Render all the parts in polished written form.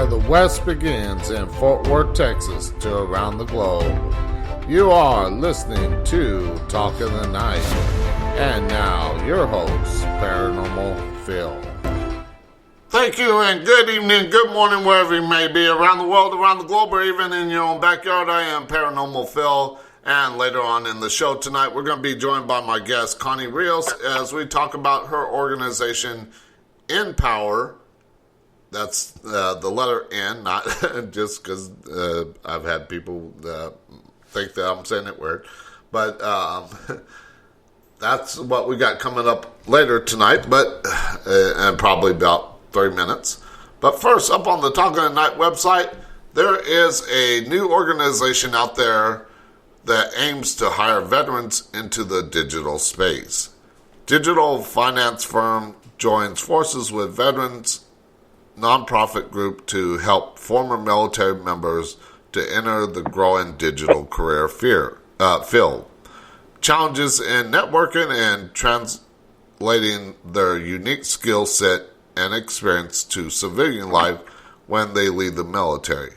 where the West begins in Fort Worth, Texas, to around the globe. You are listening to Talk of the Night. And now, your host, Paranormal Phil. Thank you, and good evening, good morning, wherever you may be, around the world, around the globe, or even in your own backyard. I am Paranormal Phil, and later on in the show tonight, we're going to be joined by my guest, Connie Rios, as we talk about her organization, NPower. That's the letter N, not just because I've had people think that I'm saying it weird. But that's what we got coming up later tonight, but and probably about 3 minutes. But first, up on the Talk of the Night website, there is a new organization out there that aims to hire veterans into the digital space. Digital finance firm joins forces with veterans nonprofit group to help former military members to enter the growing digital career field. Challenges in networking and translating their unique skill set and experience to civilian life when they leave the military.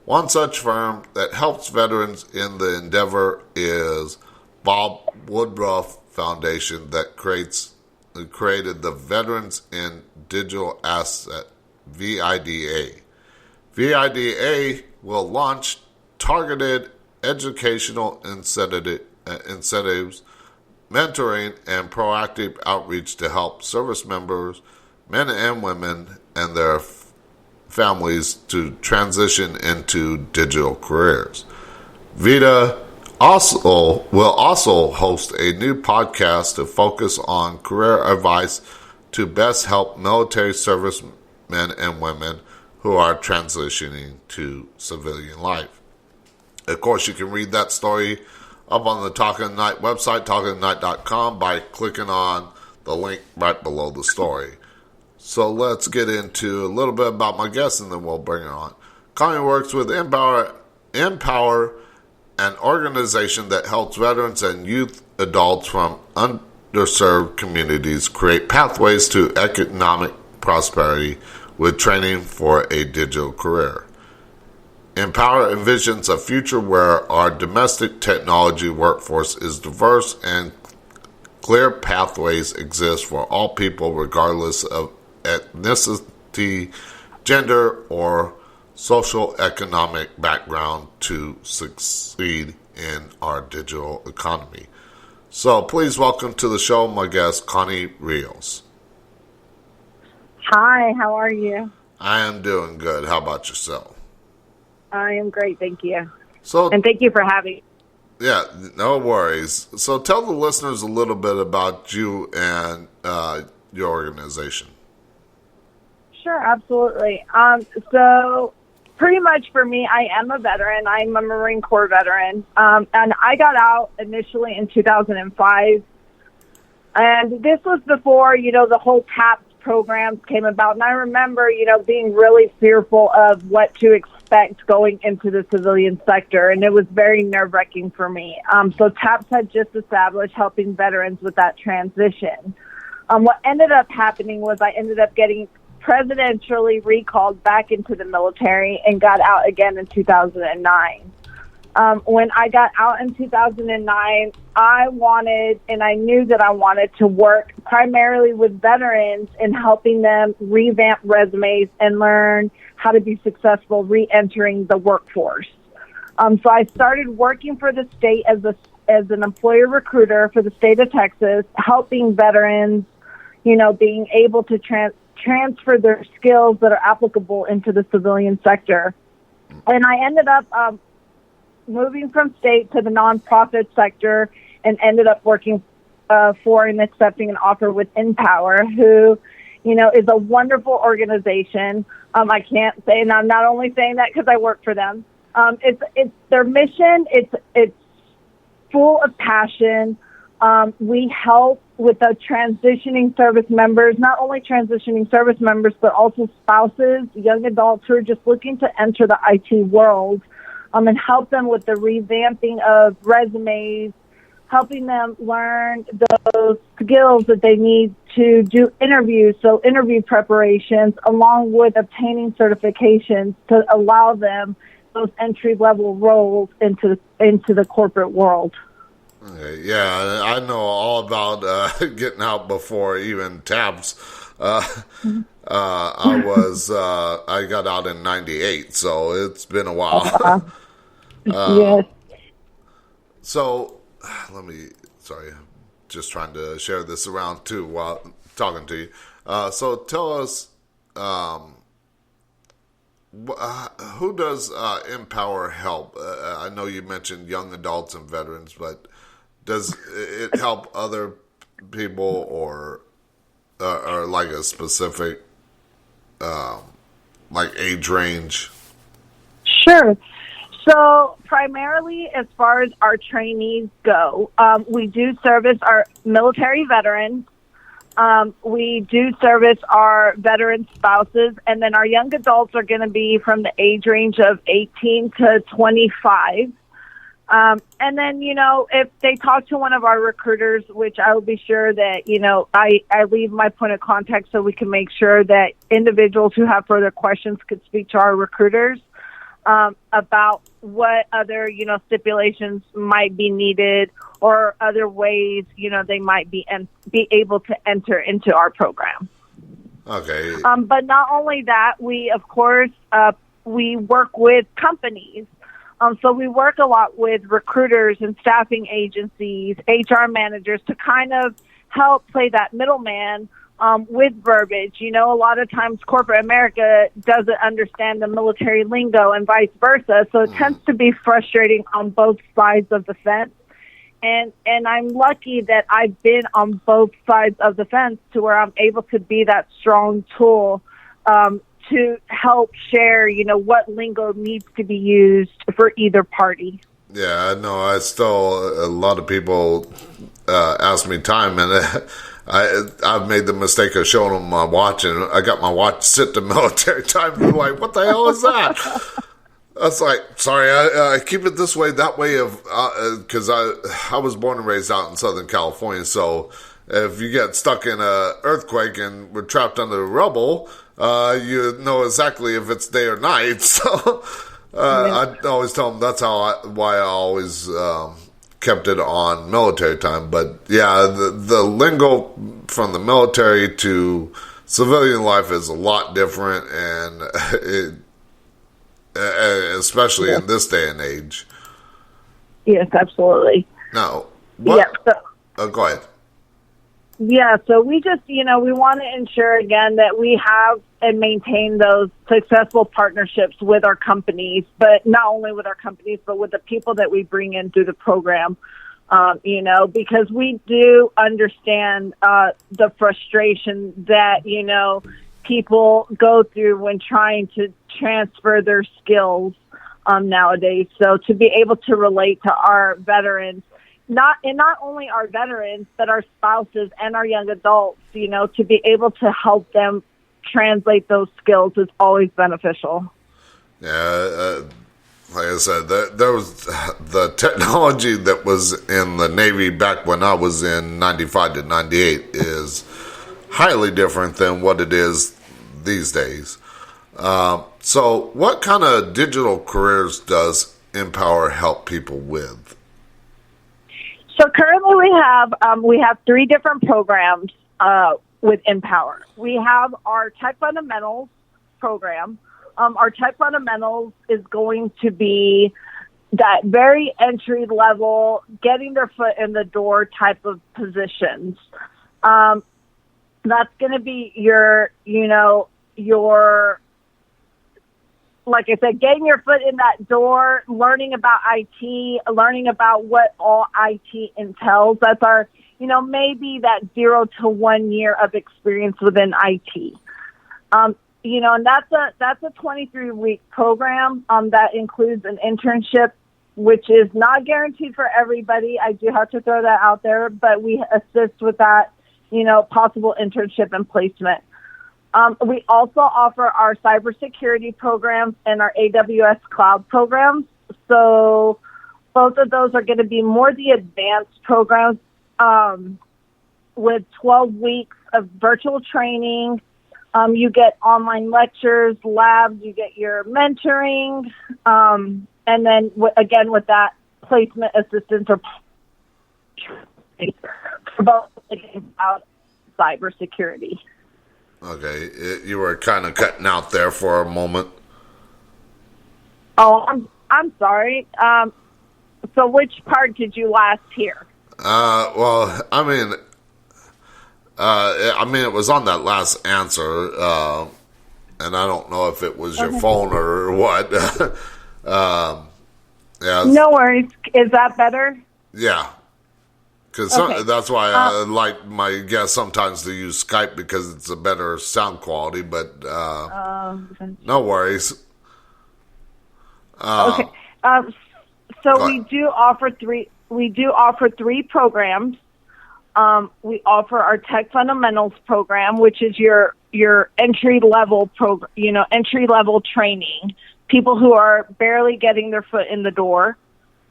One such firm that helps veterans in the endeavor is Bob Woodruff Foundation that created the Veterans in Digital Asset, VIDA. VIDA will launch targeted educational incentives, mentoring, and proactive outreach to help service members, men and women, and their families to transition into digital careers. VIDA will also host a new podcast to focus on career advice to best help military servicemen and women who are transitioning to civilian life. Of course, you can read that story up on the Talk of the Night website, talkofthenight.com, by clicking on the link right below the story. So let's get into a little bit about my guest, and then we'll bring her on. Connie works with NPower, an organization that helps veterans and youth adults from underserved communities create pathways to economic prosperity with training for a digital career. NPower envisions a future where our domestic technology workforce is diverse and clear pathways exist for all people regardless of ethnicity, gender, or social economic background to succeed in our digital economy. So please welcome to the show my guest, Connie Rios. Hi, how are you? I am doing good. How about yourself? I am great, thank you. And thank you for having me. Yeah, no worries. So tell the listeners a little bit about you and your organization. Sure, absolutely. So pretty much for me, I am a veteran. I'm a Marine Corps veteran. And I got out initially in 2005. And this was before, the whole TAP programs came about. And I remember, being really fearful of what to expect going into the civilian sector. And it was very nerve-wracking for me. So TAPS had just established helping veterans with that transition. What ended up happening was I ended up getting presidentially recalled back into the military and got out again in 2009. When I got out in 2009, I wanted, and I knew that I wanted to work primarily with veterans and helping them revamp resumes and learn how to be successful re-entering the workforce. So I started working for the state as an employer recruiter for the state of Texas, helping veterans, being able to transfer their skills that are applicable into the civilian sector. And I ended up moving from state to the nonprofit sector and ended up working for and accepting an offer with NPower, who, is a wonderful organization. I can't say, and I'm not only saying that because I work for them. It's their mission. It's full of passion. We help with the transitioning service members, not only transitioning service members, but also spouses, young adults who are just looking to enter the IT world, and help them with the revamping of resumes, helping them learn those skills that they need to do interviews, so interview preparations, along with obtaining certifications to allow them those entry-level roles into the corporate world. Yeah, I know all about getting out before even tabs. I got out in '98, so it's been a while. Yes. So, sorry, just trying to share this around too while talking to you. So tell us, who does NPower help? I know you mentioned young adults and veterans, but does it help other people or like a specific like age range? Sure. So primarily, as far as our trainees go, we do service our military veterans. We do service our veteran spouses, and then our young adults are going to be from the age range of 18 to 25. And then, if they talk to one of our recruiters, which I will be sure that, I leave my point of contact so we can make sure that individuals who have further questions could speak to our recruiters about what other, stipulations might be needed or other ways, they might be able to enter into our program. Okay. But not only that, we, of course, we work with companies. So we work a lot with recruiters and staffing agencies, HR managers to kind of help play that middleman with verbiage. A lot of times corporate America doesn't understand the military lingo and vice versa. So it tends to be frustrating on both sides of the fence. And I'm lucky that I've been on both sides of the fence to where I'm able to be that strong tool to help share, what lingo needs to be used for either party. Yeah, I know. A lot of people ask me time, and I've made the mistake of showing them my watch, and I got my watch set to military time. They're like, what the hell is that? I was like, sorry, I keep it this way, that way, because I was born and raised out in Southern California, so if you get stuck in an earthquake and we're trapped under rubble, you know exactly if it's day or night. So I always tell them that's why I always kept it on military time. But yeah, the lingo from the military to civilian life is a lot different, and especially in this day and age. Yes, absolutely. Now, go ahead. Yeah, so we just, we want to ensure, again, that we have and maintain those successful partnerships with our companies, but not only with our companies, but with the people that we bring in through the program, because we do understand the frustration that, people go through when trying to transfer their skills nowadays. So to be able to relate to our veterans, not only our veterans, but our spouses and our young adults, to be able to help them translate those skills is always beneficial. Yeah, like I said, there was the technology that was in the Navy back when I was in 95 to 98 is highly different than what it is these days. So what kind of digital careers does NPower help people with? So currently we have 3 different programs with NPower. We have our Tech Fundamentals program. Our Tech Fundamentals is going to be that very entry level, getting their foot in the door type of positions. That's going to be your, like I said, getting your foot in that door, learning about IT, learning about what all IT entails. That's our, maybe that 0 to 1 year of experience within IT. And that's a 23-week program that includes an internship, which is not guaranteed for everybody. I do have to throw that out there, but we assist with that, possible internship and placement. We also offer our cybersecurity programs and our AWS cloud programs. So both of those are going to be more the advanced programs with 12 weeks of virtual training. You get online lectures, labs, you get your mentoring, and then again with that placement assistance or for both about cybersecurity. Okay, you were kind of cutting out there for a moment. Oh, I'm sorry. So which part did you last hear? Well, I mean, it was on that last answer, and I don't know if it was your phone or what. Yeah. No worries. Is that better? Yeah. Because that's why I like my guests sometimes to use Skype because it's a better sound quality, but no worries. Okay. So we do offer three programs. We offer our Tech Fundamentals program, which is your entry level entry level training, people who are barely getting their foot in the door.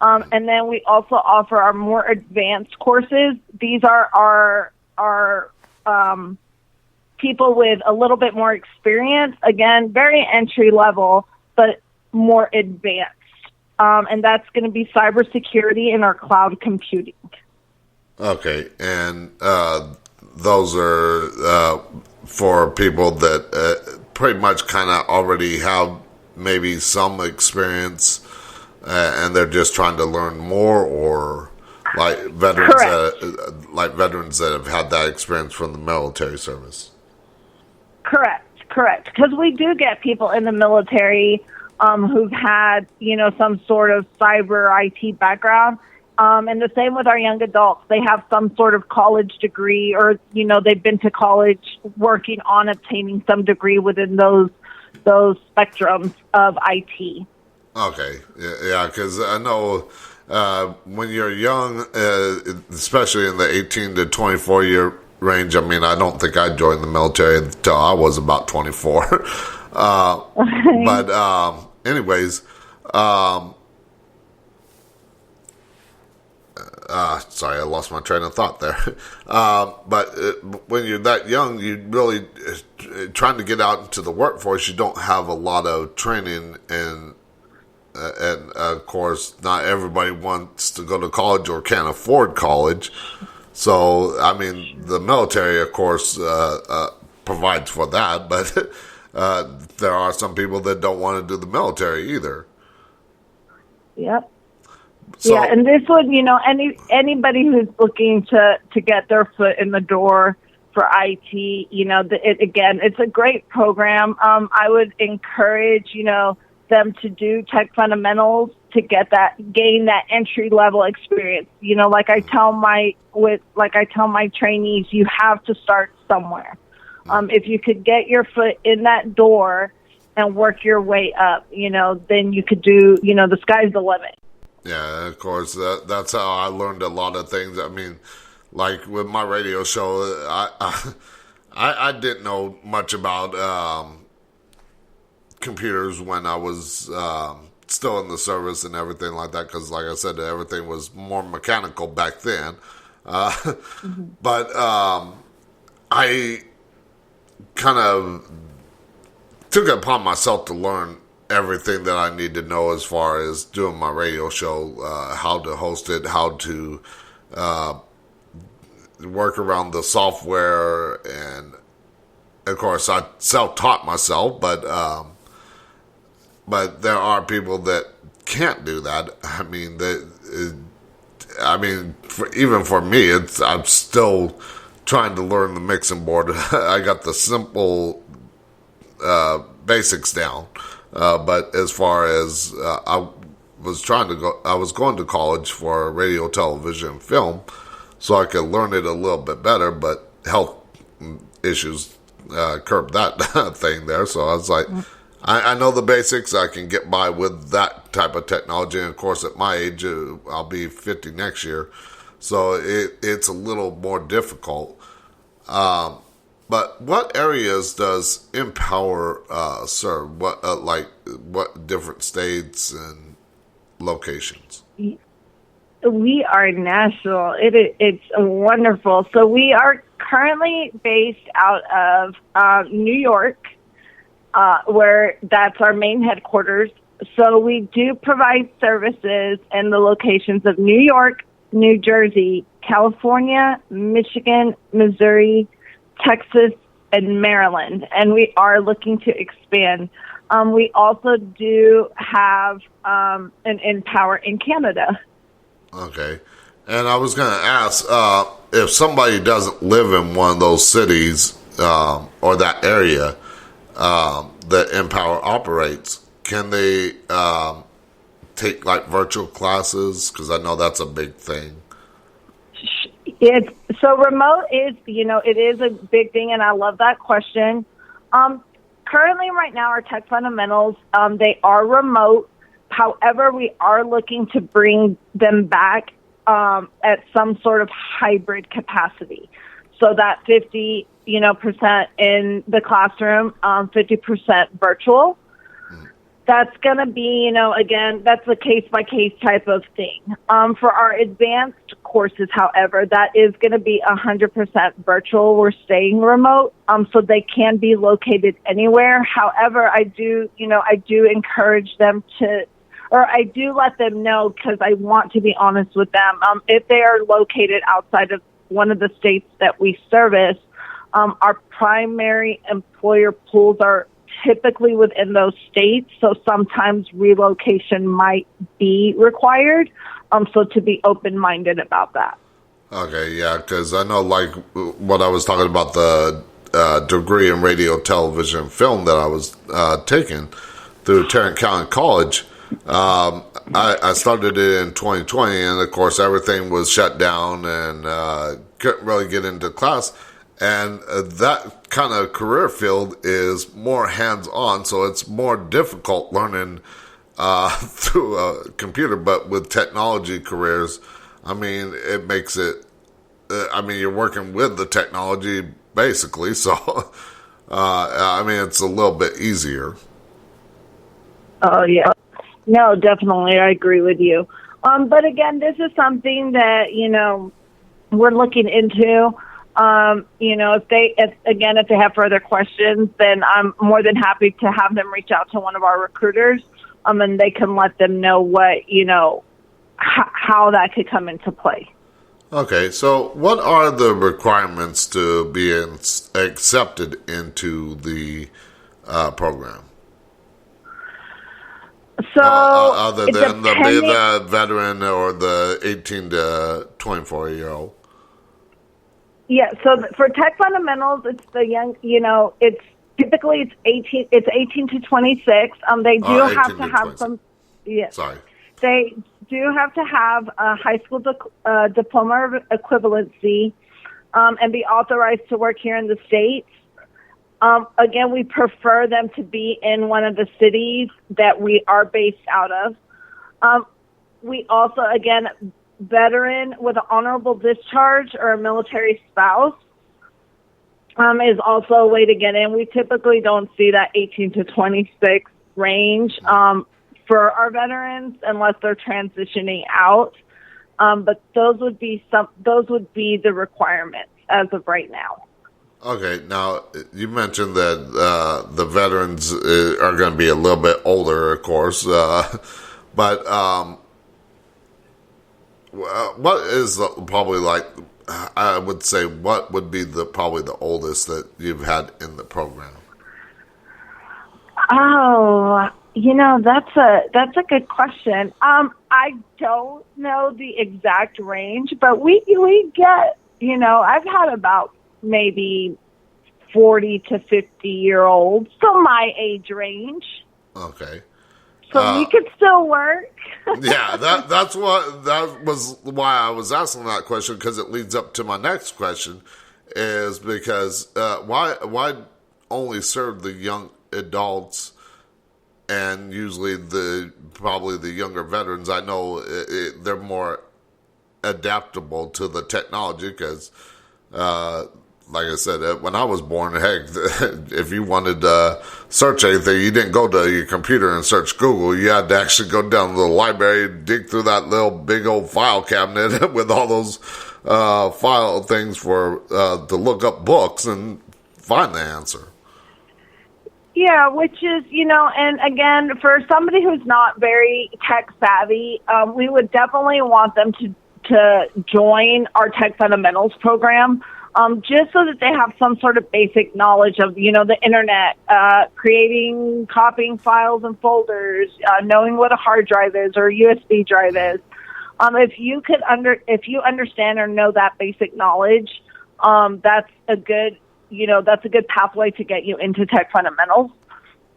And then we also offer our more advanced courses. These are our people with a little bit more experience. Again, very entry level, but more advanced. And that's going to be cybersecurity and our cloud computing. Okay, and those are for people that pretty much kind of already have maybe some experience, and they're just trying to learn more, or like veterans that have had that experience from the military service. Correct. Because we do get people in the military who've had some sort of cyber IT background. And the same with our young adults. They have some sort of college degree or, they've been to college working on obtaining some degree within those spectrums of IT. Okay. Yeah, because I know when you're young, especially in the 18 to 24 year range, I mean, I don't think I joined the military until I was about 24. But anyways, sorry, I lost my train of thought there. But when you're that young, you really trying to get out into the workforce. You don't have a lot of training, and of course, not everybody wants to go to college or can't afford college. So, I mean, the military, of course, provides for that, but there are some people that don't want to do the military either. Yep. So, yeah, and this would, anybody who's looking to get their foot in the door for IT, it's a great program. I would encourage, them to do Tech Fundamentals to gain that entry level experience. Like I tell my trainees, you have to start somewhere. If you could get your foot in that door and work your way up, then you could do, the sky's the limit. Yeah, of course. That's how I learned a lot of things. I mean, like with my radio show, I didn't know much about computers when I was still in the service and everything like that, because, like I said, everything was more mechanical back then. But I kind of took it upon myself to learn everything that I need to know as far as doing my radio show, how to host it, how to work around the software, and of course I self-taught myself, but there are people that can't do that. Even for me, I'm still trying to learn the mixing board. I got the simple basics down. But as far as I was going to college for radio, television, and film, so I could learn it a little bit better. But health issues curbed that thing there. So I was like, I know the basics. I can get by with that type of technology. And of course, at my age, I'll be 50 next year, so it's a little more difficult. But what areas does NPower serve? What different states and locations? We are national. It's wonderful. So we are currently based out of New York, where that's our main headquarters. So we do provide services in the locations of New York, New Jersey, California, Michigan, Missouri, Texas, and Maryland. And we are looking to expand. We also do have an NPower in Canada. Okay. And I was going to ask, if somebody doesn't live in one of those cities or that area that NPower operates, can they take like virtual classes? Because I know that's a big thing. So remote is, it is a big thing, and I love that question. Currently, right now, our tech fundamentals, they are remote. However, we are looking to bring them back at some sort of hybrid capacity. So that 50%, in the classroom, 50% virtual. That's going to be, again, that's a case-by-case type of thing. For our advanced courses, however, that is going to be 100% virtual. We're staying remote, so they can be located anywhere. However, I do encourage them to, or I do let them know, because I want to be honest with them. If they are located outside of one of the states that we service, our primary employer pools are typically within those states, so sometimes relocation might be required. So to be open-minded about that. Okay, yeah, because I know, like what I was talking about, the degree in radio, television, film that I was taking through Tarrant County College. I started it in 2020, and of course everything was shut down and couldn't really get into class. And that kind of career field is more hands-on, so it's more difficult learning through a computer. But with technology careers, I mean, it makes it, you're working with the technology, basically. So, it's a little bit easier. Oh, yeah. No, definitely. I agree with you. But again, this is something that, we're looking into. If they have further questions, then I'm more than happy to have them reach out to one of our recruiters, and they can let them know what, how that could come into play. Okay, so what are the requirements to be accepted into the program? So, other than the veteran or the 18 to 24-year-old? Yeah, so for tech fundamentals, it's the young, it's typically it's 18 to 26. They do have to have 26. Some, yes. Sorry. They do have to have a high school diploma of equivalency and be authorized to work here in the States. Again, we prefer them to be in one of the cities that we are based out of. We also, again, veteran with an honorable discharge or a military spouse is also a way to get in. We typically don't see that 18 to 26 range for our veterans unless they're transitioning out. But those would be the requirements as of right now. Okay, now you mentioned that the veterans are going to be a little bit older, of course, but what is probably I would say, what would be probably the oldest that you've had in the program? Oh, that's a good question. I don't know the exact range, but we get, I've had about maybe 40 to 50-year-olds, so my age range. Okay. So we could still work. Yeah, that was why I was asking that question, because it leads up to my next question, is because why only serve the young adults and usually probably the younger veterans? I know they're more adaptable to the technology because like I said, when I was born, heck, if you wanted to search anything, you didn't go to your computer and search Google. You had to actually go down to the library, dig through that little big old file cabinet with all those file things for to look up books and find the answer. Yeah, which is, and again, for somebody who's not very tech savvy, we would definitely want them to join our Tech Fundamentals program, just so that they have some sort of basic knowledge of, the internet, creating, copying files and folders, knowing what a hard drive is or a USB drive is. If you understand or know that basic knowledge, that's a good pathway to get you into Tech Fundamentals.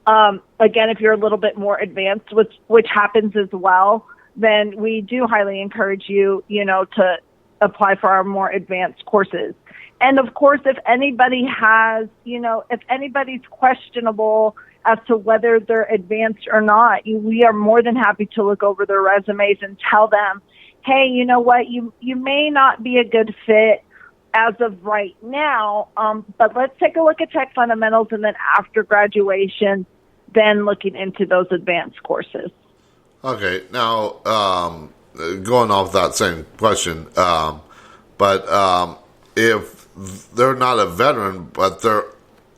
Again, if you're a little bit more advanced, which happens as well, then we do highly encourage you, to apply for our more advanced courses. And of course, if anybody has, if anybody's questionable as to whether they're advanced or not, we are more than happy to look over their resumes and tell them, hey, you know what, you may not be a good fit as of right now, but let's take a look at Tech Fundamentals, and then after graduation, then looking into those advanced courses. Okay, now going off that same question, but if they're not a veteran, but they're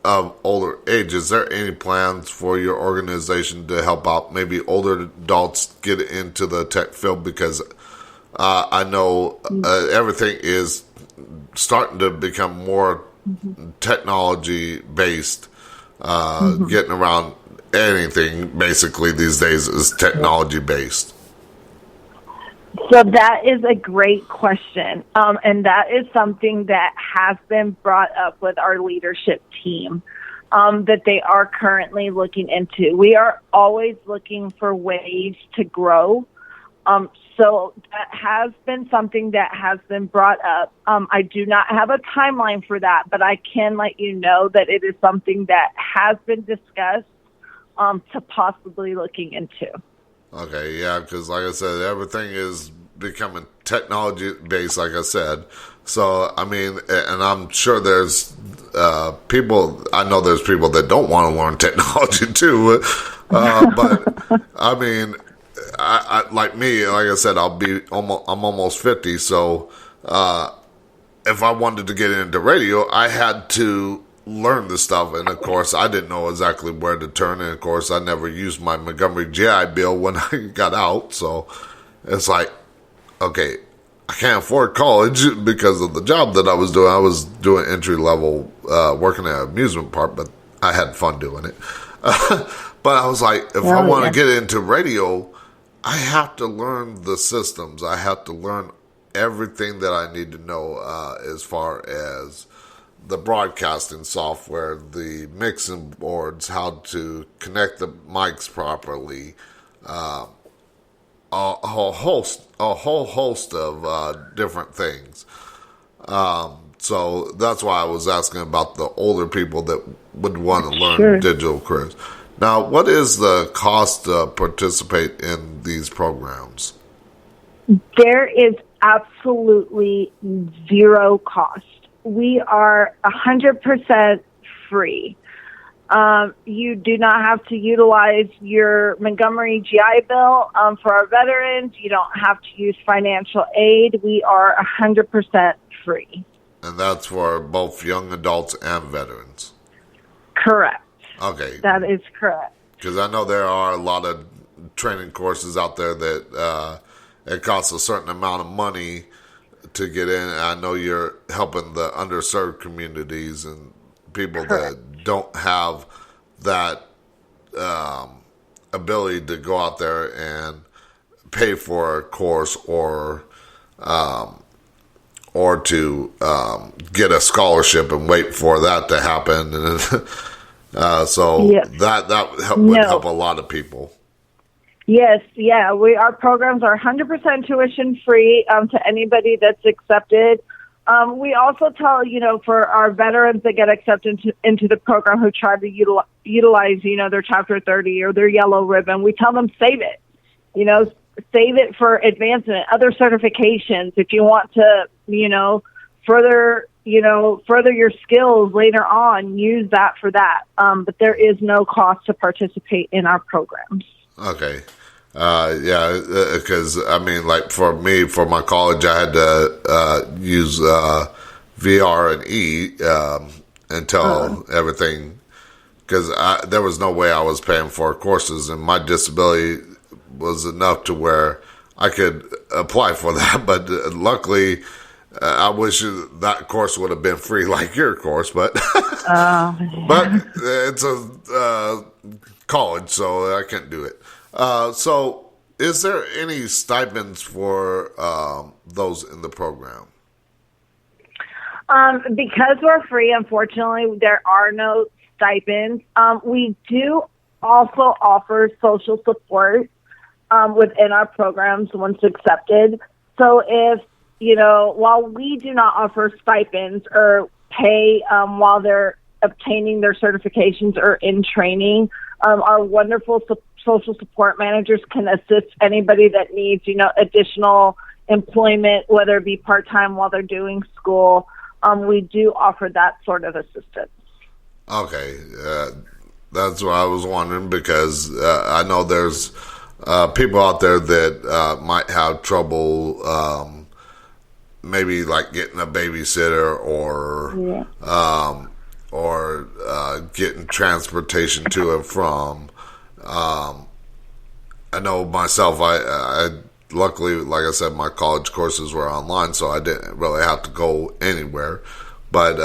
of older age, is there any plans for your organization to help out maybe older adults get into the tech field? Because I know everything is starting to become more technology based. Getting around anything basically these days is technology based. So that is a great question. And that is something that has been brought up with our leadership team, that they are currently looking into. We are always looking for ways to grow. So that has been something that has been brought up. I do not have a timeline for that, but I can let you know that it is something that has been discussed to possibly looking into. Okay, yeah, because like I said, everything is becoming technology-based, like I said. So, I mean, and I'm sure there's people, I know there's people that don't want to learn technology too, but I mean, I like me, like I said, I'm almost 50, so if I wanted to get into radio, I had to learn the stuff, and of course I didn't know exactly where to turn, and of course I never used my Montgomery GI Bill when I got out, so it's like, okay, I can't afford college because of the job that I was doing. I was doing entry level, working at an amusement park, but I had fun doing it. But I was like, if I want to get into radio, I have to learn the systems. I have to learn everything that I need to know as far as the broadcasting software, the mixing boards, how to connect the mics properly, a whole host of different things. So that's why I was asking about the older people that would want to learn digital careers. Now, what is the cost to participate in these programs? There is absolutely zero cost. We are 100% free. You do not have to utilize your Montgomery GI Bill for our veterans. You don't have to use financial aid. We are 100% free. And that's for both young adults and veterans? Correct. Okay. That is correct. Because I know there are a lot of training courses out there that it costs a certain amount of money to get in. I know you're helping the underserved communities and people that don't have that ability to go out there and pay for a course or to get a scholarship and wait for that to happen. That would help a lot of people. Yes, yeah. Our programs are 100% tuition free to anybody that's accepted. We also tell, for our veterans that get accepted into the program who try to utilize, their Chapter 30 or their yellow ribbon, we tell them save it. Save it for advancement, other certifications. If you want to, further further your skills later on, use that for that. But there is no cost to participate in our programs. Okay. Yeah, because I mean, like for me, for my college, I had to use VR and E until everything, because there was no way I was paying for courses, and my disability was enough to where I could apply for that. But luckily, I wish that course would have been free like your course, but but it's a college, so I can't do it. So is there any stipends for those in the program? Because we're free, unfortunately, there are no stipends. We do also offer social support within our programs once accepted. So if, while we do not offer stipends or pay while they're obtaining their certifications or in training, our wonderful social support managers can assist anybody that needs, additional employment, whether it be part-time while they're doing school. We do offer that sort of assistance. Okay. That's what I was wondering, because I know there's people out there that might have trouble maybe like getting a babysitter or getting transportation to and from. I know myself, I luckily, like I said, my college courses were online, so I didn't really have to go anywhere. But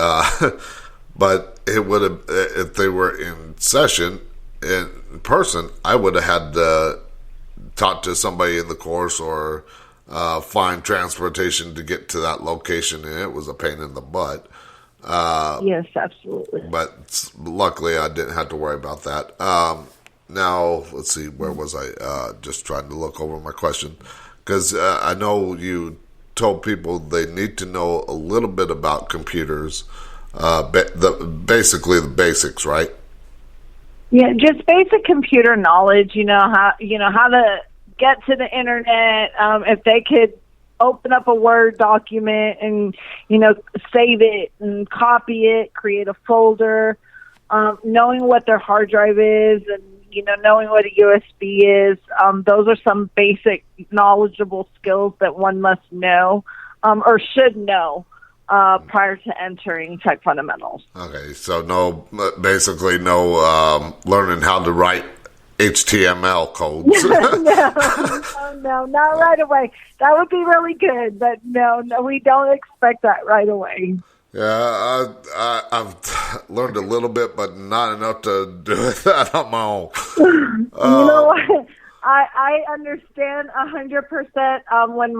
but it would have, if they were in session in person, I would have had to talk to somebody in the course or find transportation to get to that location, and it was a pain in the butt. Yes, absolutely. But luckily, I didn't have to worry about that. Now, let's see, where was I? Just trying to look over my question, because I know you told people they need to know a little bit about computers, basically the basics, right? Yeah, just basic computer knowledge. How to get to the internet. If they could open up a Word document and save it and copy it, create a folder, knowing what their hard drive is, and knowing what a USB is. Those are some basic knowledgeable skills that one must know or should know prior to entering Tech Fundamentals. Okay, so basically no learning how to write HTML codes. No, not right away. That would be really good, but no, we don't expect that right away. Yeah, I've learned a little bit, but not enough to do that on my own. You know what? I understand 100%. When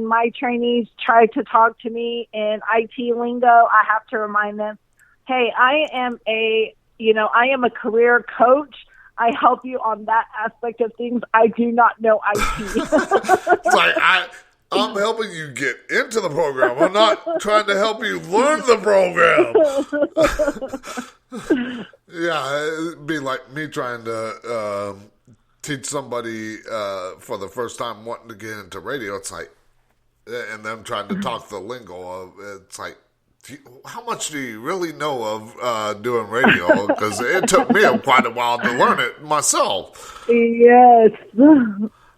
my trainees try to talk to me in IT lingo, I have to remind them, hey, I am a career coach. I help you on that aspect of things. I do not know IT. It's like I'm helping you get into the program. I'm not trying to help you learn the program. Yeah, it'd be like me trying to teach somebody for the first time wanting to get into radio. It's like, and them trying to talk the lingo of, it's like, how much do you really know of doing radio? Because it took me quite a while to learn it myself. Yes.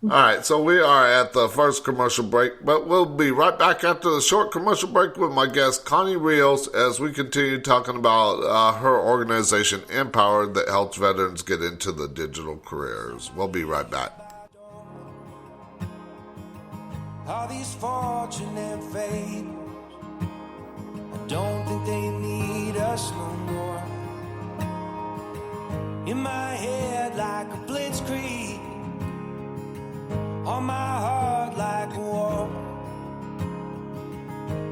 All right, so we are at the first commercial break, but we'll be right back after the short commercial break with my guest, Connie Rios, as we continue talking about her organization, NPower, that helps veterans get into the digital careers. We'll be right back. All these fortune and fame, I don't think they need us no more. In my head like a blitzkrieg, on my heart like a war.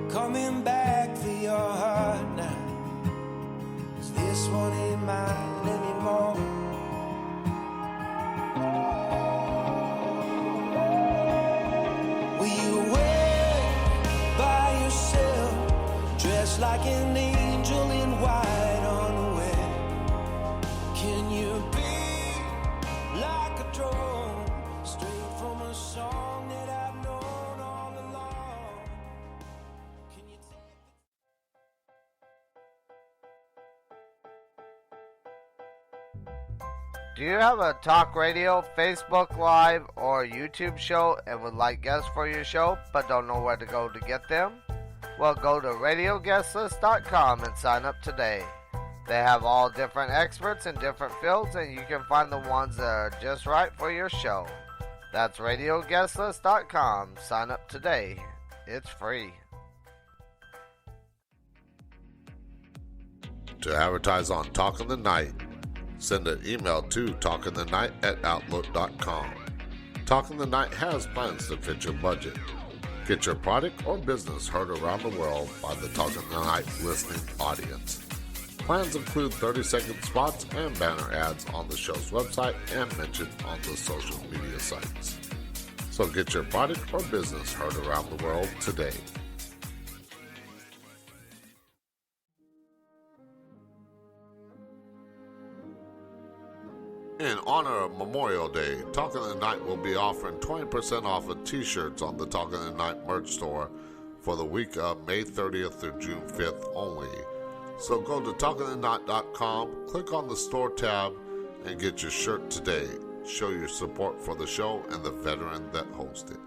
Coming back for your heart now, 'cause this one ain't mine anymore. Will you wait by yourself, dressed like an angel in white unaware? Can you be like a drone, straight from a song that I've known all along? Can you Do you have a talk radio, Facebook Live, or YouTube show and would like guests for your show but don't know where to go to get them? Well, go to radioguestlist.com and sign up today. They have all different experts in different fields, and you can find the ones that are just right for your show. That's radioguestlist.com. Sign up today. It's free. To advertise on Talk in the Night, send an email to talkinthe.night@outlook.com. Talk in the Night has plans to fit your budget. Get your product or business heard around the world by the Talk in the Night listening audience. Plans include 30-second spots and banner ads on the show's website and mentioned on the social media sites. So get your product or business heard around the world today. In honor of Memorial Day, Talk in the Night will be offering 20% off of t-shirts on the Talk in the Night merch store for the week of May 30th through June 5th only. So go to talkinthe.night.com, click on the store tab, and get your shirt today. Show your support for the show and the veteran that hosts it.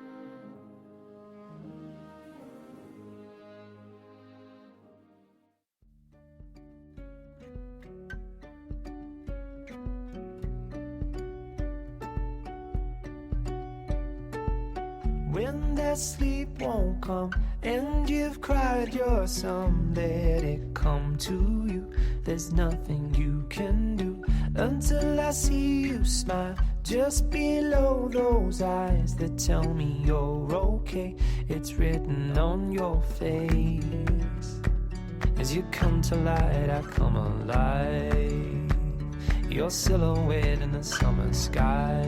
When that sleep won't come and you've cried your sum, let it come to you. There's nothing you can do until I see you smile just below those eyes that tell me you're okay. It's written on your face. As you come to light, I come alive. Your silhouette in the summer sky.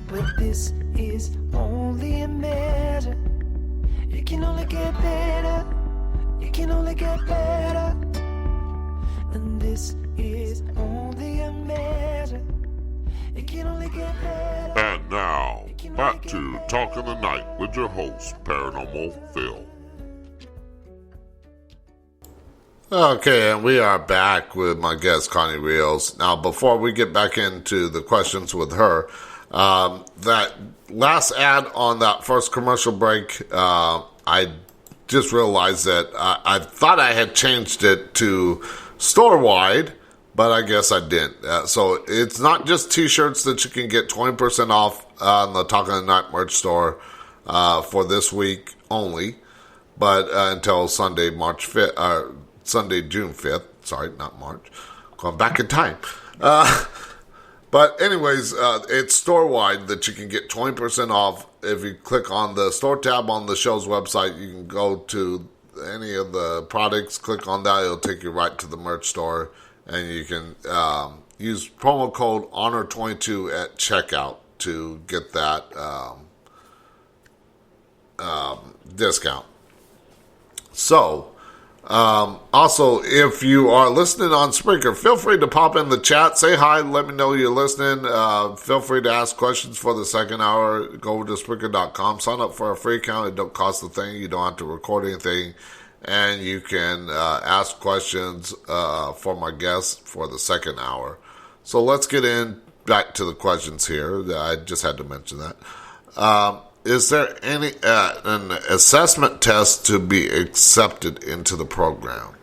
But this is only a measure. It can only get better. It can only get better. And this is only a measure. It can only get better. And now, back to Talk in the Night with your host, Paranormal Phil. Okay, and we are back with my guest, Connie Rios. Now, before we get back into the questions with her, that last ad on that first commercial break, I just realized that I thought I had changed it to store-wide, but I guess I didn't. So it's not just t-shirts that you can get 20% off on the Talk in the Night merch store for this week only, but until Sunday, Sunday, June 5th. Sorry, not March. Going back in time. But anyways, it's store-wide that you can get 20% off. If you click on the store tab on the show's website, you can go to any of the products, click on that, it'll take you right to the merch store, and you can use promo code HONOR22 at checkout to get that discount. So, also, if you are listening on Spreaker, feel free to pop in the chat, say hi, let me know you're listening. Feel free to ask questions for the second hour. Go over to Spreaker.com, sign up for a free account. It don't cost a thing. You don't have to record anything. And you can ask questions for my guests for the second hour. So let's get back to the questions here. I just had to mention that. Is there any an assessment test to be accepted into the program?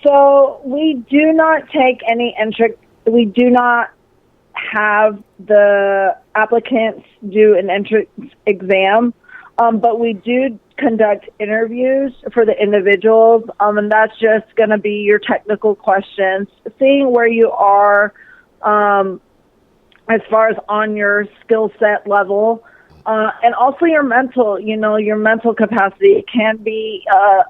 So we do not take any entrance. We do not have the applicants do an entrance exam, but we do conduct interviews for the individuals, and that's just going to be your technical questions, seeing where you are as far as on your skill set level, and also your mental capacity. It can be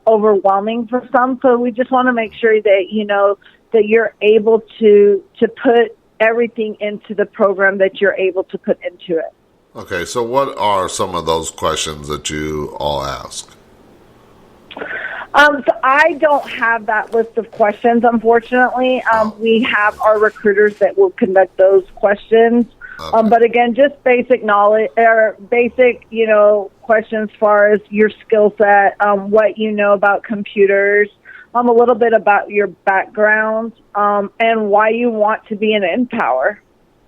overwhelming for some, so we just want to make sure that, that you're able to put everything into the program that you're able to put into it. Okay, so what are some of those questions that you all ask? So I don't have that list of questions, unfortunately. We have our recruiters that will conduct those questions. Okay. But again, just basic knowledge, or basic, questions as far as your skill set, what you know about computers, a little bit about your background, and why you want to be an NPower.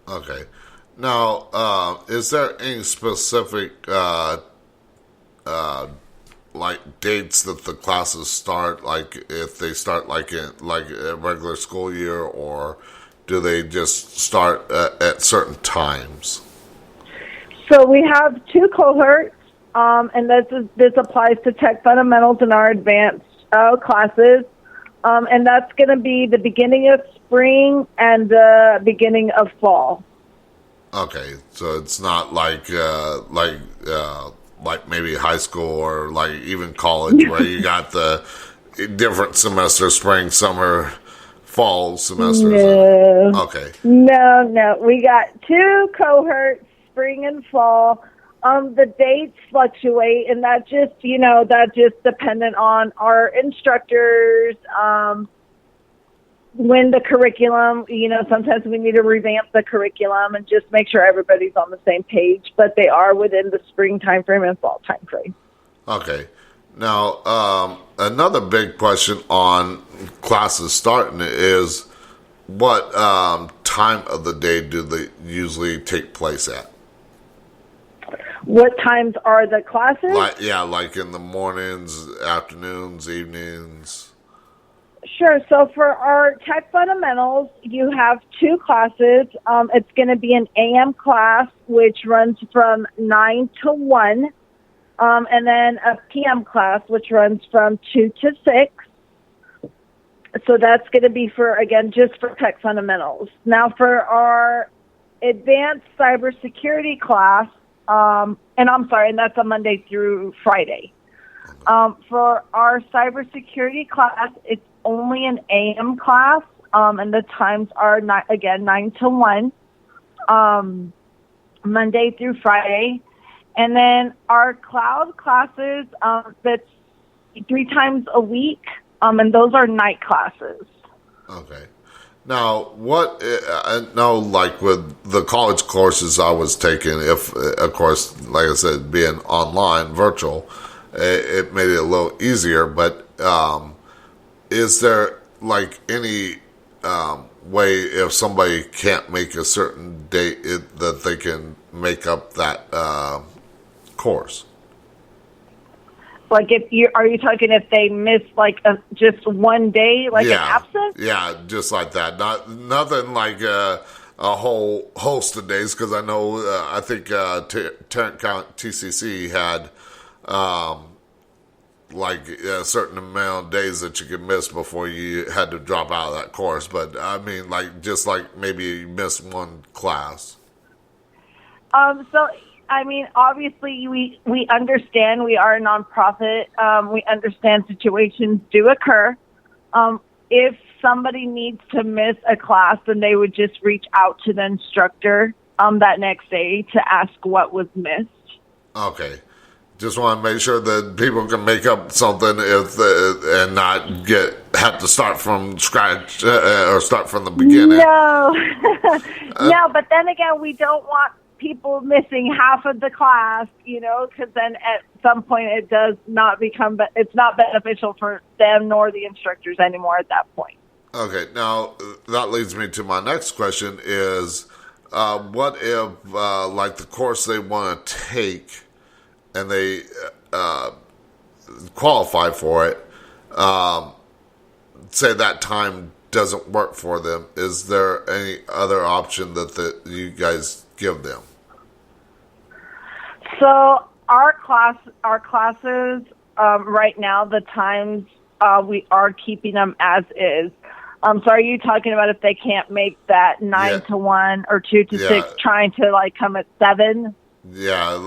Okay. Now, is there any specific like dates that the classes start? Like if they start like in like a regular school year, or do they just start at certain times? So we have 2 cohorts, and this applies to Tech Fundamentals and our advanced classes, and that's going to be the beginning of spring and the beginning of fall. Okay, so it's not like maybe high school or like even college where you got the different semesters, spring, summer, fall semesters. No. Okay. No. We got 2 cohorts, spring and fall. The dates fluctuate, and that's just dependent on our instructors, when the curriculum, sometimes we need to revamp the curriculum and just make sure everybody's on the same page, but they are within the spring time frame and fall time frame. Okay. Now, another big question on classes starting is what time of the day do they usually take place at? What times are the classes? Like in the mornings, afternoons, evenings. Sure. So for our Tech Fundamentals, you have 2 classes. It's going to be an AM class, which runs from 9 to 1, and then a PM class, which runs from 2 to 6. So that's going to be just for Tech Fundamentals. Now for our advanced cybersecurity class, and that's a Monday through Friday. For our cybersecurity class, it's only an AM class, and the times are 9 to 1, Monday through Friday. And then our cloud classes, that's 3 times a week, and those are night classes. Okay. Now, I know, like with the college courses I was taking, if, of course, like I said, being online, virtual, it made it a little easier, but is there like any way if somebody can't make a certain date that they can make up that course? Like are you talking if they miss just one day, an absence? Yeah, just like that. Nothing like a whole host of days, because I know I think Tarrant County TCC had like a certain amount of days that you could miss before you had to drop out of that course. But I mean, just maybe you miss one class. So, I mean, obviously we understand we are a nonprofit. We understand situations do occur. If somebody needs to miss a class, then they would just reach out to the instructor that next day to ask what was missed. Okay. Just want to make sure that people can make up something and not have to start from scratch or start from the beginning. No, no. But then again, we don't want people missing half of the class, because then at some point it's not beneficial for them nor the instructors anymore at that point. Okay. Now that leads me to my next question: is what if the course they want to take, and they qualify for it, say that time doesn't work for them, is there any other option that you guys give them? So our classes right now, the times we are keeping them as is. So are you talking about if they can't make that 9 to 1 or 2 to 6, trying to come at 7? Yeah,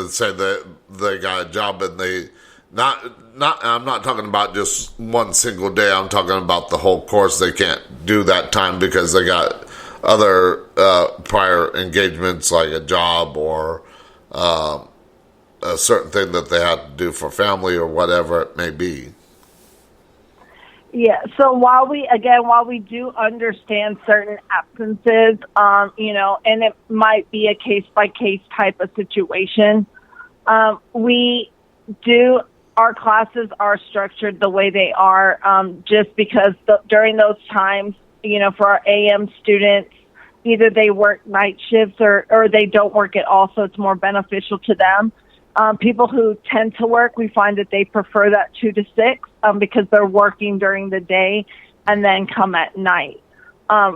say that they got a job and they I'm not talking about just one single day. I'm talking about the whole course. They can't do that time because they got other prior engagements, like a job or a certain thing that they have to do for family or whatever it may be. Yeah. So while we do understand certain absences, and it might be a case by case type of situation, we do our classes are structured the way they are, just because during those times, for our AM students, either they work night shifts or they don't work at all, so it's more beneficial to them. People who tend to work, we find that they prefer that 2 to 6 because they're working during the day and then come at night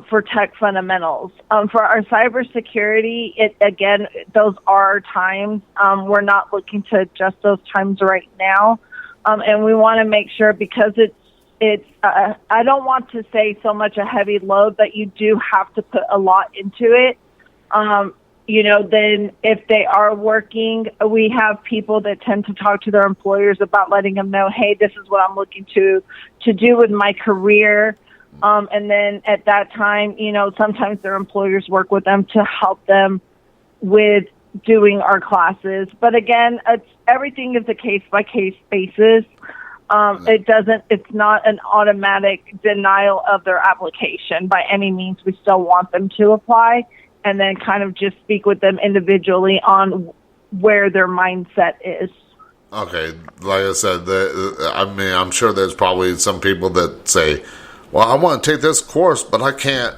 for tech fundamentals. For our cybersecurity, those are times. We're not looking to adjust those times right now, and we want to make sure because it's I don't want to say so much a heavy load, but you do have to put a lot into it. Then if they are working, we have people that tend to talk to their employers about letting them know, hey, this is what I'm looking to do with my career. And then at that time, sometimes their employers work with them to help them with doing our classes. But again, everything is a case-by-case basis. It's not an automatic denial of their application by any means. We still want them to apply and then kind of just speak with them individually on where their mindset is. Okay. Like I said, I'm sure there's probably some people that say, well, I want to take this course, but I can't,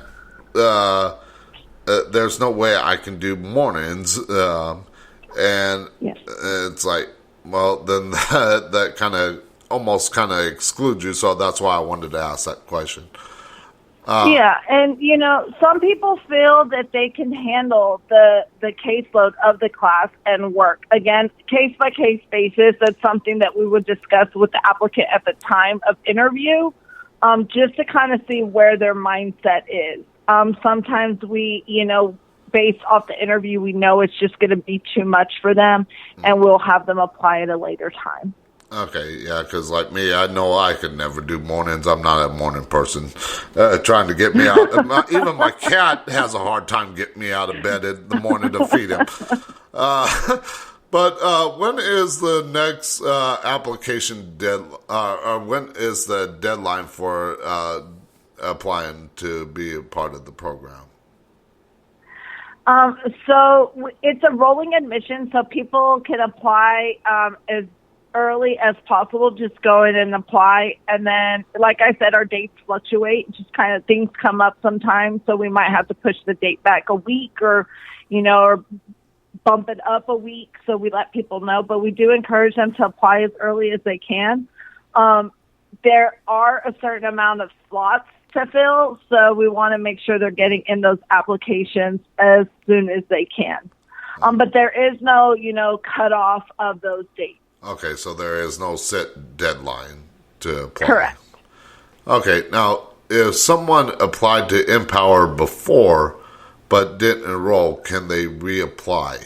there's no way I can do mornings. And yes. It's like, well, then that kind of almost kind of excludes you. So that's why I wanted to ask that question. Yeah, and some people feel that they can handle the caseload of the class and work. Again, case by case basis. That's something that we would discuss with the applicant at the time of interview, just to kind of see where their mindset is. Sometimes we, based off the interview, we know it's just going to be too much for them, and we'll have them apply at a later time. Okay, yeah, because like me, I know I could never do mornings. I'm not a morning person. Trying to get me out. Even my cat has a hard time getting me out of bed in the morning to feed him. But when is the next application or when is the deadline for applying to be a part of the program? So it's a rolling admission, so people can apply as early as possible. Just go in and apply, and then, like I said, our dates fluctuate. Just kind of things come up sometimes, so we might have to push the date back a week, or or bump it up a week. So we let people know, but we do encourage them to apply as early as they can. There are a certain amount of slots to fill, so we want to make sure they're getting in those applications as soon as they can. But there is no, cutoff of those dates. Okay, so there is no set deadline to apply. Correct. Okay, now, if someone applied to NPower before but didn't enroll, can they reapply?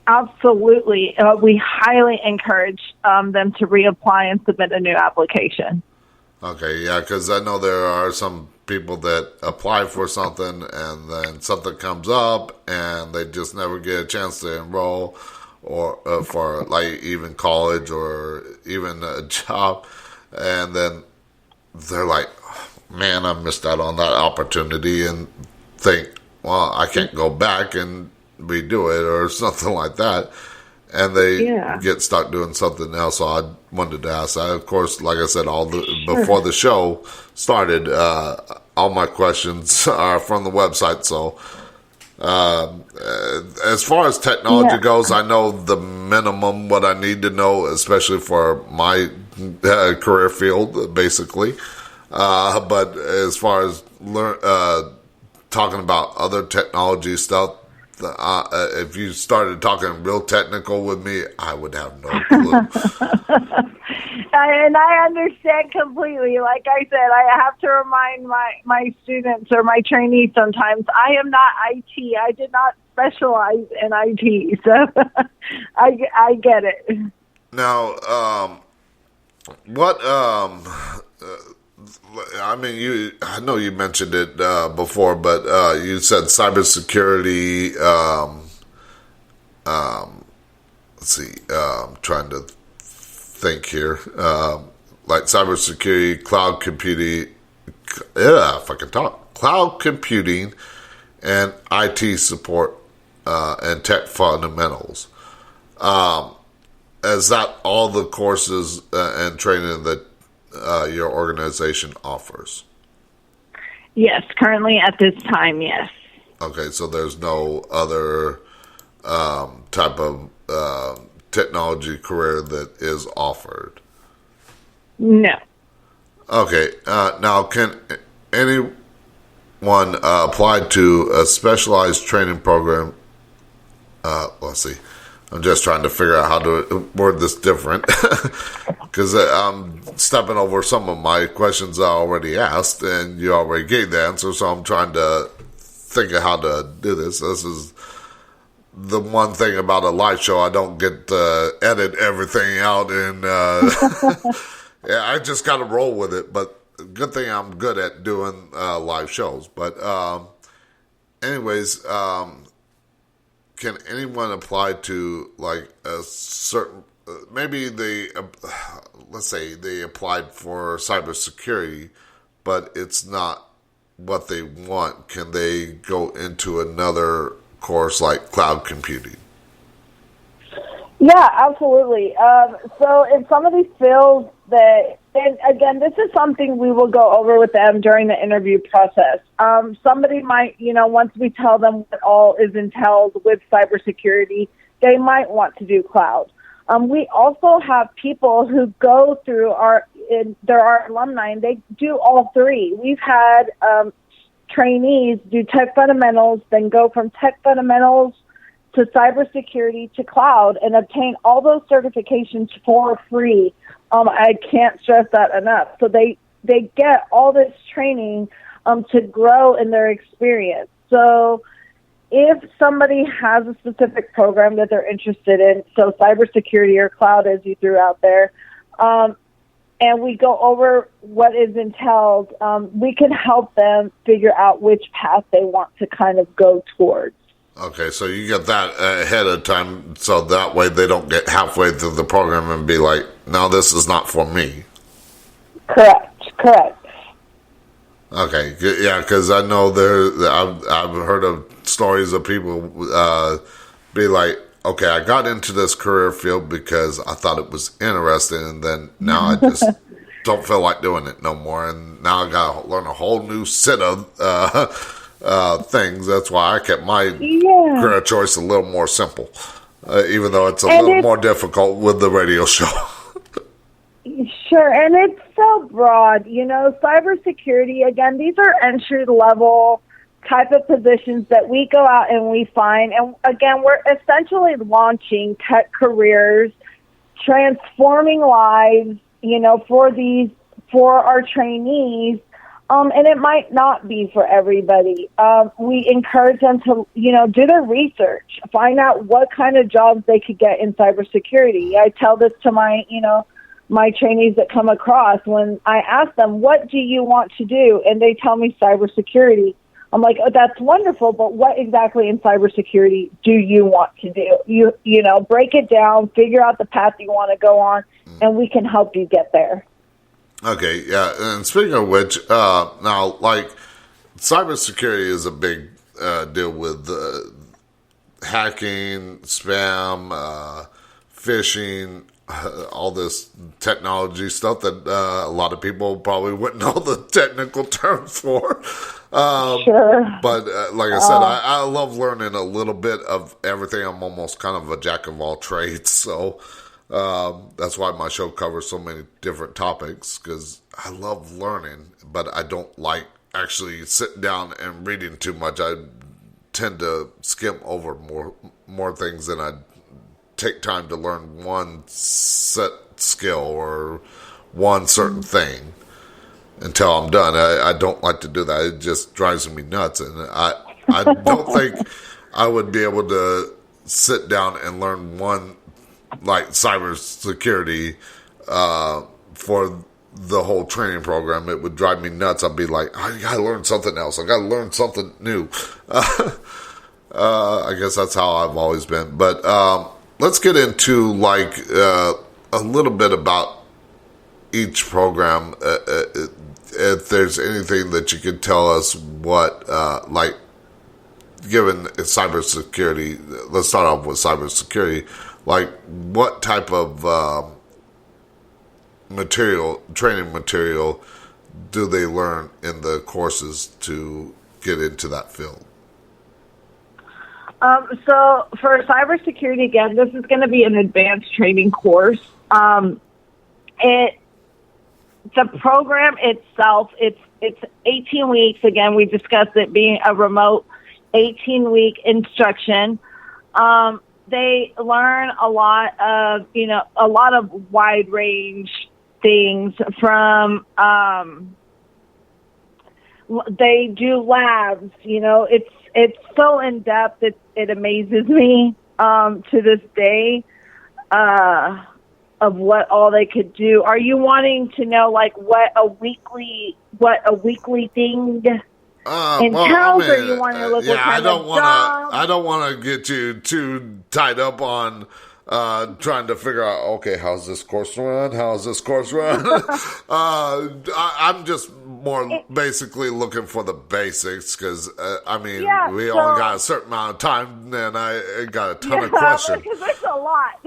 Absolutely. We highly encourage them to reapply and submit a new application. Okay, yeah, because I know there are some people that apply for something and then something comes up and they just never get a chance to enroll, or for like even college or even a job, and then they're like, man, I missed out on that opportunity, and think, well, I can't go back and redo it or something like that, and they get stuck doing something else. So I wanted to ask that. Of course, like I said, before the show started, all my questions are from the website, so as far as technology goes, I know the minimum what I need to know, especially for my career field, basically. But as far as talking about other technology stuff, if you started talking real technical with me, I would have no clue. And I understand completely. Like I said, I have to remind my students or my trainees sometimes, I am not IT. I did not specialize in IT. So I get it. Now, I know you mentioned it before, but you said cybersecurity. Let's see. I'm trying to think here. Like cybersecurity, cloud computing. If I can talk, cloud computing, and IT support and tech fundamentals. is that all the courses and training that your organization offers? Yes, currently at this time, yes. Okay, so there's no other type of technology career that is offered? No. Okay, now can anyone apply to a specialized training program? Let's see. I'm just trying to figure out how to word this different because I'm stepping over some of my questions I already asked and you already gave the answer, so I'm trying to think of how to do this. This is the one thing about a live show. I don't get to edit everything out and yeah, I just got to roll with it, but good thing I'm good at doing live shows. But anyways, can anyone apply to like a certain, maybe let's say they applied for cybersecurity, but it's not what they want. Can they go into another course like cloud computing? Yeah, absolutely. So in some of these fields and again, this is something we will go over with them during the interview process. Somebody might, once we tell them what all is entailed with cybersecurity, they might want to do cloud. We also have people who go through they're our alumni, and they do all three. We've had trainees do tech fundamentals, then go from tech fundamentals to cybersecurity to cloud and obtain all those certifications for free. I can't stress that enough. So they get all this training to grow in their experience. So if somebody has a specific program that they're interested in, so cybersecurity or cloud, as you threw out there, and we go over what is entailed, we can help them figure out which path they want to kind of go towards. Okay, so you get that ahead of time, so that way they don't get halfway through the program and be like, no, this is not for me. Correct. Okay, yeah, because I know I've heard of stories of people be like, okay, I got into this career field because I thought it was interesting, and then now I just don't feel like doing it no more, and now I got to learn a whole new set of things. That's why I kept my career choice a little more simple, even though it's a little more difficult with the radio show. Sure, and it's so broad. Cybersecurity, again, these are entry-level type of positions that we go out and we find. And again, we're essentially launching tech careers, transforming lives, for our trainees. And it might not be for everybody. We encourage them to, do their research, find out what kind of jobs they could get in cybersecurity. I tell this to my trainees that come across when I ask them, what do you want to do? And they tell me cybersecurity. I'm like, oh, that's wonderful, but what exactly in cybersecurity do you want to do? You know, break it down, figure out the path you want to go on, and we can help you get there. Okay, yeah. And speaking of which, now, like, cybersecurity is a big deal with hacking, spam, phishing, all this technology stuff that a lot of people probably wouldn't know the technical terms for. Sure. But like I said, I love learning a little bit of everything. I'm almost kind of a jack of all trades, so that's why my show covers so many different topics, because I love learning, but I don't like actually sitting down and reading too much. I tend to skim over more things than I take time to learn one set skill or one certain thing until I'm done. I don't like to do that. It just drives me nuts, and I don't think I would be able to sit down and learn one, like, cybersecurity for the whole training program. It would drive me nuts. I'd be like, I gotta learn something else. I gotta learn something new. I guess that's how I've always been. But let's get into, like, a little bit about each program. If there's anything that you could tell us what, like, given cybersecurity, let's start off with cybersecurity. Like, what type of training material do they learn in the courses to get into that field? So for cybersecurity, again, this is going to be an advanced training course. The program itself, it's 18 weeks. Again, we discussed it being a remote 18-week instruction. They learn a lot of wide range things from, they do labs, it's so in depth. It amazes me, to this day, of what all they could do. Are you wanting to know like what a weekly thing entails, or you want to look what kind of job? I don't want to get you too tied up on trying to figure out, okay, how's this course run? I'm just more basically looking for the basics because, we only got a certain amount of time, and I got a ton of questions. Because there's a lot.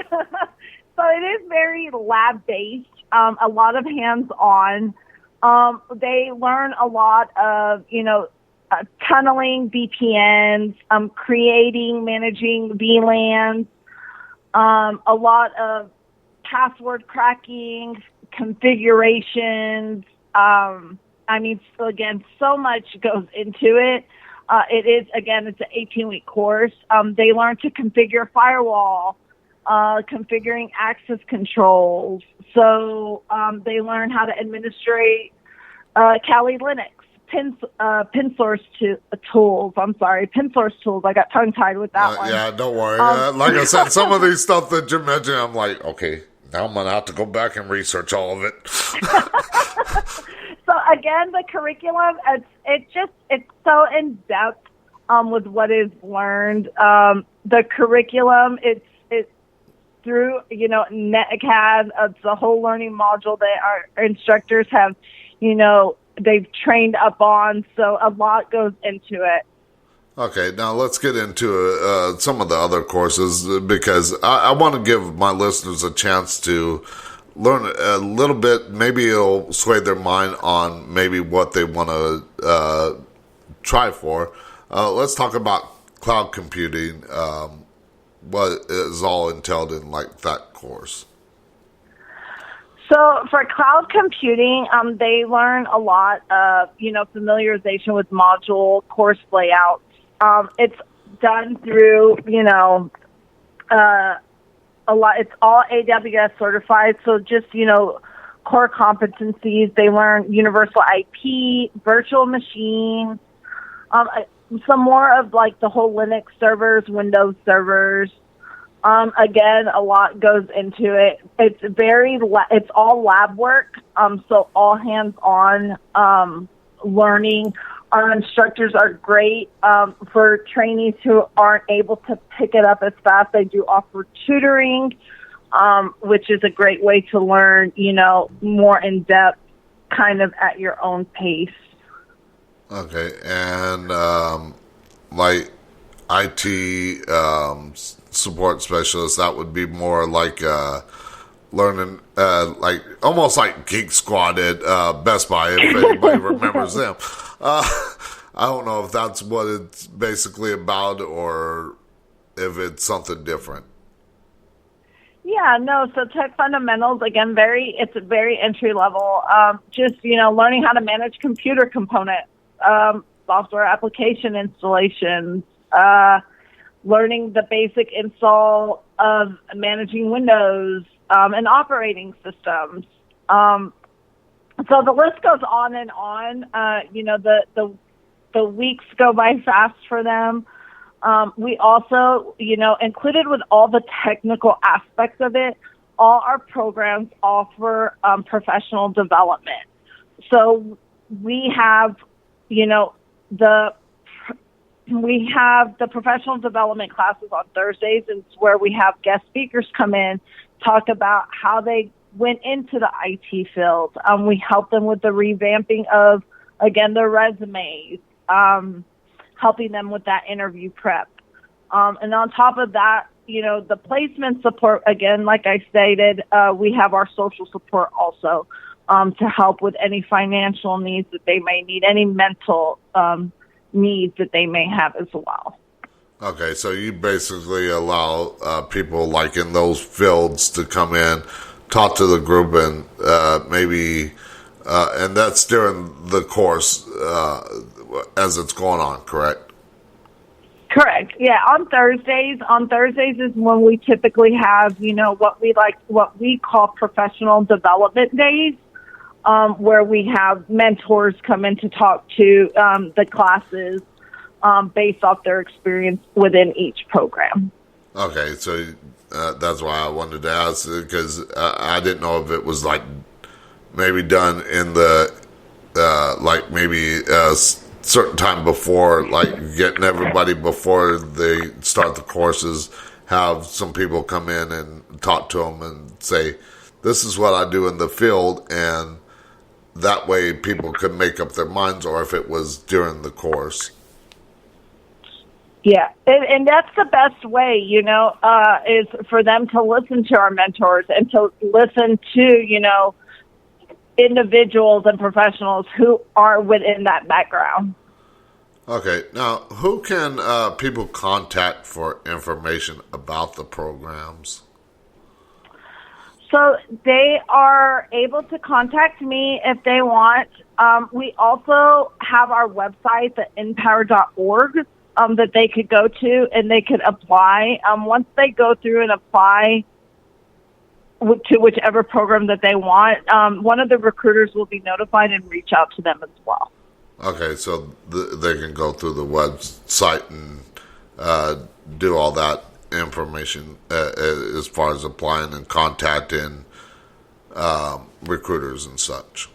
So it is very lab-based, a lot of hands-on. They learn a lot of, tunneling VPNs, managing VLANs, a lot of password cracking, configurations. So again, so much goes into it. It's an 18-week course. They learn to configure firewall, configuring access controls. So they learn how to administrate Kali Linux, pin source tools. I'm sorry, pin source tools. I got tongue tied with that one. Yeah, don't worry. Like I said, some of these stuff that you're mentioning, I'm like, okay, now I'm gonna have to go back and research all of it. So again, the curriculum, it's so in depth with what is learned. The curriculum, it's through NetCAD. It's a whole learning module that our instructors have, they've trained up on. So a lot goes into it. Okay, now let's get into some of the other courses, because I want to give my listeners a chance to learn a little bit. Maybe it'll sway their mind on maybe what they want to try for. Let's talk about cloud computing. What is all entailed in like that course? So for cloud computing, they learn a lot of, familiarization with module course layouts. It's done through, a lot. It's all AWS certified. So just, core competencies. They learn universal IP, virtual machines, some more of like the whole Linux servers, Windows servers. Again, a lot goes into it. It's all lab work. So all hands-on, learning. Our instructors are great, for trainees who aren't able to pick it up as fast. They do offer tutoring, which is a great way to learn, more in depth, kind of at your own pace. Okay, and like IT support specialist, that would be more like learning, like almost like Geek Squad at Best Buy, if anybody remembers them. I don't know if that's what it's basically about or if it's something different. Yeah, no, so tech fundamentals, again, it's a very entry level. Just, learning how to manage computer components, software application installations, learning the basic install of managing Windows and operating systems. So the list goes on and on. The weeks go by fast for them. We also, included with all the technical aspects of it, all our programs offer professional development. So we have, the professional development classes on Thursdays. It's where we have guest speakers come in, talk about how they went into the IT field. We help them with the revamping of, again, their resumes, helping them with that interview prep. And on top of that, the placement support, again, like I stated, we have our social support also to help with any financial needs that they may need, any mental needs that they may have as well. Okay, so you basically allow people like in those fields to come in, talk to the group, and maybe, and that's during the course as it's going on, correct? Correct. Yeah, on Thursdays. On Thursdays is when we typically have, what we call professional development days, where we have mentors come in to talk to the classes based off their experience within each program. Okay, so that's why I wanted to ask, because I didn't know if it was like maybe done in the like maybe certain time before, like getting everybody before they start the courses, have some people come in and talk to them and say, this is what I do in the field, and that way people could make up their minds, or if it was during the course. Yeah, and that's the best way, is for them to listen to our mentors and to listen to, individuals and professionals who are within that background. Okay, now who can people contact for information about the programs? So they are able to contact me if they want. We also have our website, the NPower.org, that they could go to and they could apply. Once they go through and apply to whichever program that they want, one of the recruiters will be notified and reach out to them as well. Okay, so they can go through the website and do all that information as far as applying and contacting recruiters and such.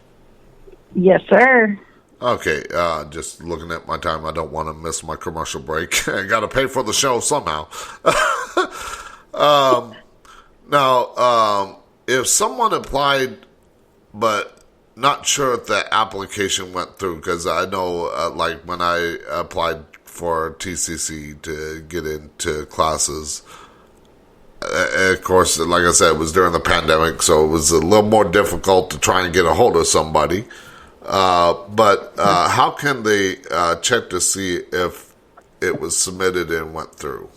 Yes, sir. Okay, just looking at my time, I don't want to miss my commercial break. I got to pay for the show somehow. Now, if someone applied but not sure if the application went through, because I know, like when I applied for TCC to get into classes, of course, like I said, it was during the pandemic, so it was a little more difficult to try and get a hold of somebody. But how can they check to see if it was submitted and went through?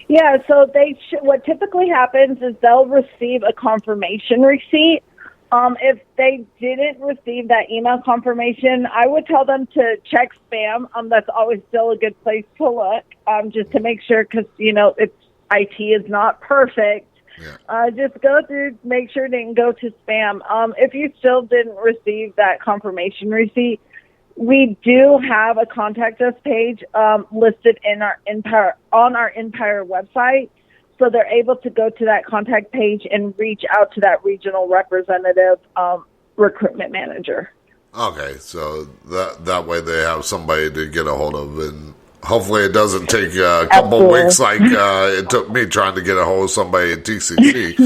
Yeah, so what typically happens is they'll receive a confirmation receipt. If they didn't receive that email confirmation, I would tell them to check spam. That's always still a good place to look, just to make sure, because, IT is not perfect. Yeah. Just go through, make sure it didn't go to spam. If you still didn't receive that confirmation receipt, we do have a contact us page listed in our on our NPower website, so they're able to go to that contact page and reach out to that regional representative recruitment manager. Okay, so that way they have somebody to get a hold of, and hopefully it doesn't take a couple of weeks like it took me trying to get a hold of somebody at TCC.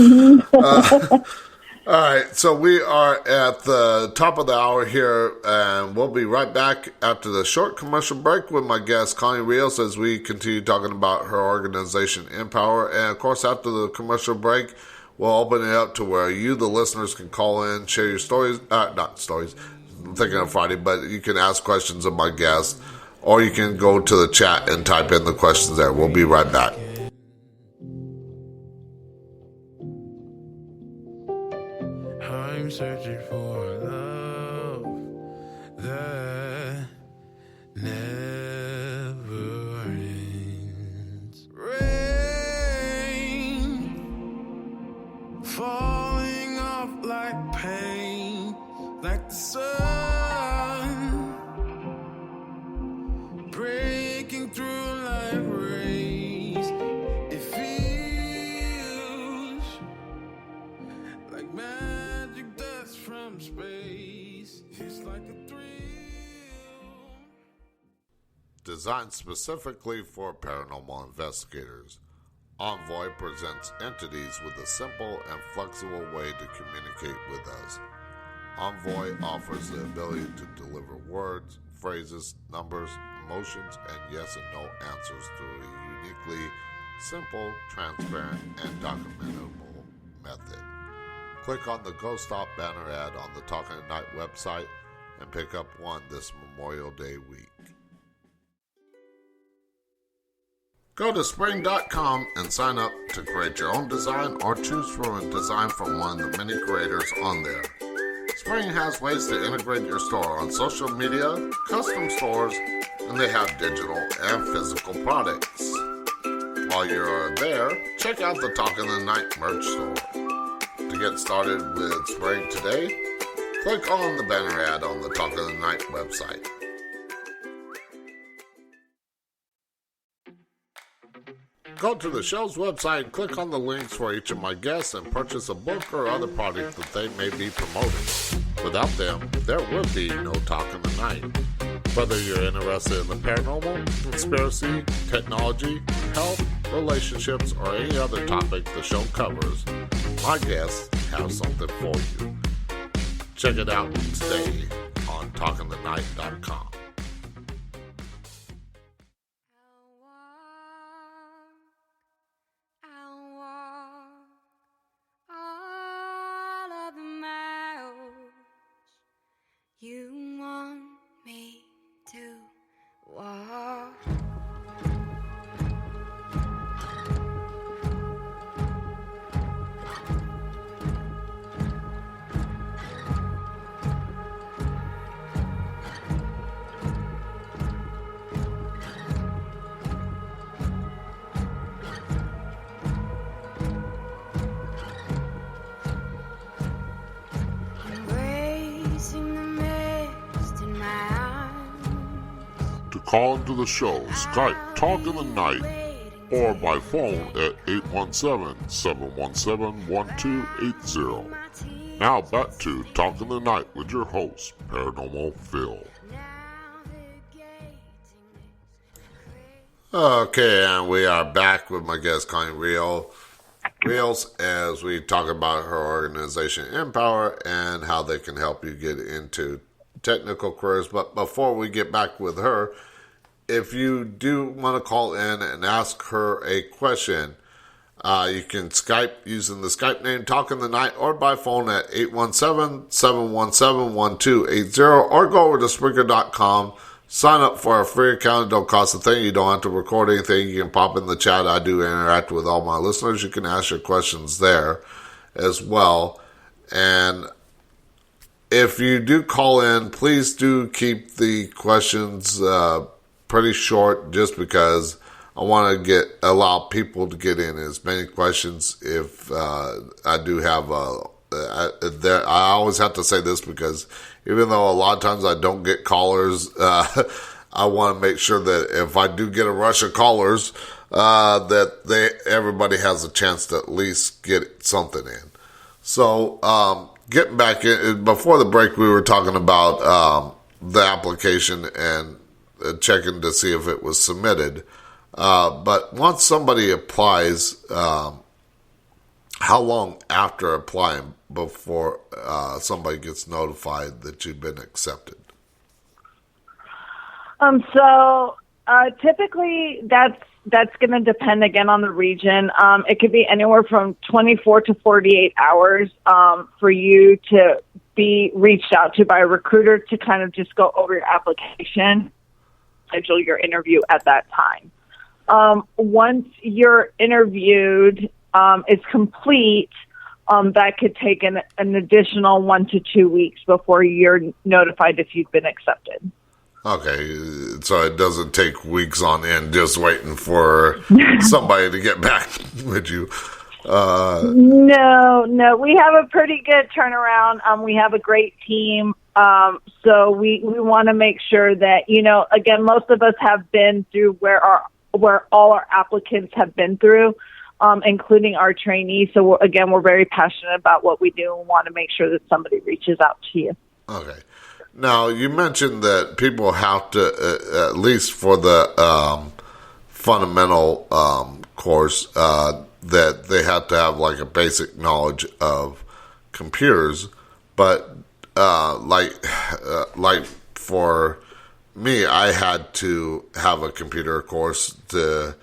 All right, so we are at the top of the hour here, and we'll be right back after the short commercial break with my guest, Connie Rios, as we continue talking about her organization, NPower. And, of course, after the commercial break, we'll open it up to where you, the listeners, can call in, share your stories. Not stories. I'm thinking of Friday, but you can ask questions of my guest, or you can go to the chat and type in the questions there. We'll be right back. I'm searching for love that never ends. Rain falling off like pain, like the sun breaking through like rays. It feels like magic dust from space. It's like a thrill. Designed specifically for paranormal investigators, Envoy presents entities with a simple and flexible way to communicate with us. Envoy offers the ability to deliver words, phrases, numbers, emotions, and yes and no answers through a uniquely simple, transparent, and documentable method. Click on the Go Stop banner ad on the Talking at Night website and pick up one this Memorial Day week. Go to spring.com and sign up to create your own design or choose from a design from one of the many creators on there. Spring has ways to integrate your store on social media, custom stores, and they have digital and physical products. While you're there, check out the Talk in the Night merch store. To get started with Spring today, click on the banner ad on the Talk in the Night website. Go to the show's website and click on the links for each of my guests and purchase a book or other product that they may be promoting. Without them, there would be no Talk in the Night. Whether you're interested in the paranormal, conspiracy, technology, health, relationships, or any other topic the show covers, my guests have something for you. Check it out today on talkingthenight.com. You want me to walk. To call into the show, Skype Talk in the Night or by phone at 817-717-1280. Now back to Talk in the Night with your host, Paranormal Phil. Okay, and we are back with my guest, Connie Rios, as we talk about her organization, NPower, and how they can help you get into technical careers. But before we get back with her, if you do want to call in and ask her a question, you can Skype using the Skype name Talk in the Night or by phone at 817-717-1280 or go over to Spreaker.com. Sign up for a free account. It don't cost a thing. You don't have to record anything. You can pop in the chat. I do interact with all my listeners. You can ask your questions there as well. And if you do call in, please do keep the questions pretty short, just because I want to allow people to get in as many questions. If I do have I always have to say this, because even though a lot of times I don't get callers, I want to make sure that if I do get a rush of callers, that everybody has a chance to at least get something in. So, getting back in, before the break, we were talking about the application and checking to see if it was submitted. But once somebody applies, how long after applying before somebody gets notified that you've been accepted? So typically that's going to depend again on the region. It could be anywhere from 24 to 48 hours for you to be reached out to by a recruiter to kind of just go over your application, schedule your interview at that time. Once you're interviewed is complete, that could take an additional 1 to 2 weeks before you're notified if you've been accepted. Okay, so it doesn't take weeks on end just waiting for somebody to get back with you. No, we have a pretty good turnaround. We have a great team. So we want to make sure that, again, most of us have been through where all our applicants have been through, including our trainees. So we're very passionate about what we do and want to make sure that somebody reaches out to you. Okay. Now, you mentioned that people have to, at least for the fundamental course, that they have to have like a basic knowledge of computers. But like for me, I had to have a computer course to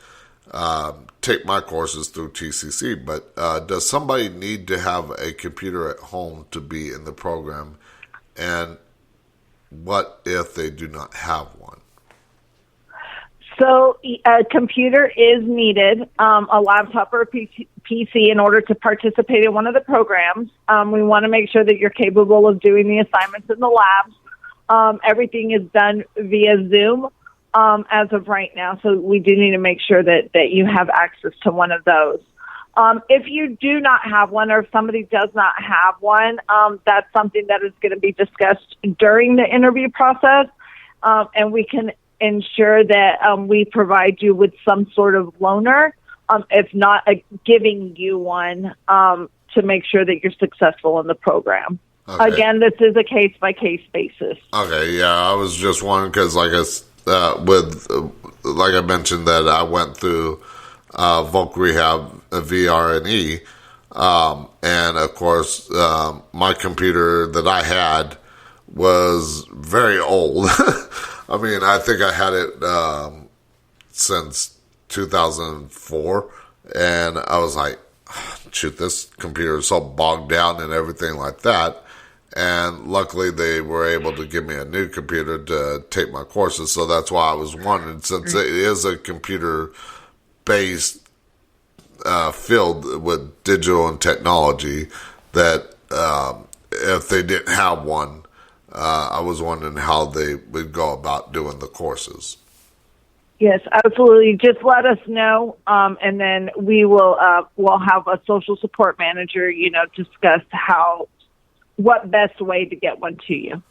take my courses through TCC, but does somebody need to have a computer at home to be in the program? And what if they do not have one? So a computer is needed, a laptop or a PC, in order to participate in one of the programs. We want to make sure that you're capable of doing the assignments in the labs. Everything is done via Zoom as of right now, so we do need to make sure that you have access to one of those. If you do not have one, or if somebody does not have one, that's something that is going to be discussed during the interview process, and we can ensure that we provide you with some sort of loaner, if not giving you one, to make sure that you're successful in the program. Okay. Again, this is a case-by-case basis. Okay, yeah, I was just wondering because, like I mentioned, that I went through Voc Rehab, VR&E, and of course, my computer that I had was very old. I mean, I think I had it since 2004, and I was like, shoot, this computer is so bogged down and everything like that. And luckily, they were able to give me a new computer to take my courses, so that's why I was wondering, since it is a computer-based field with digital and technology, that if they didn't have one, I was wondering how they would go about doing the courses. Yes, absolutely. Just let us know, and then we'll have a social support manager, discuss what best way to get one to you.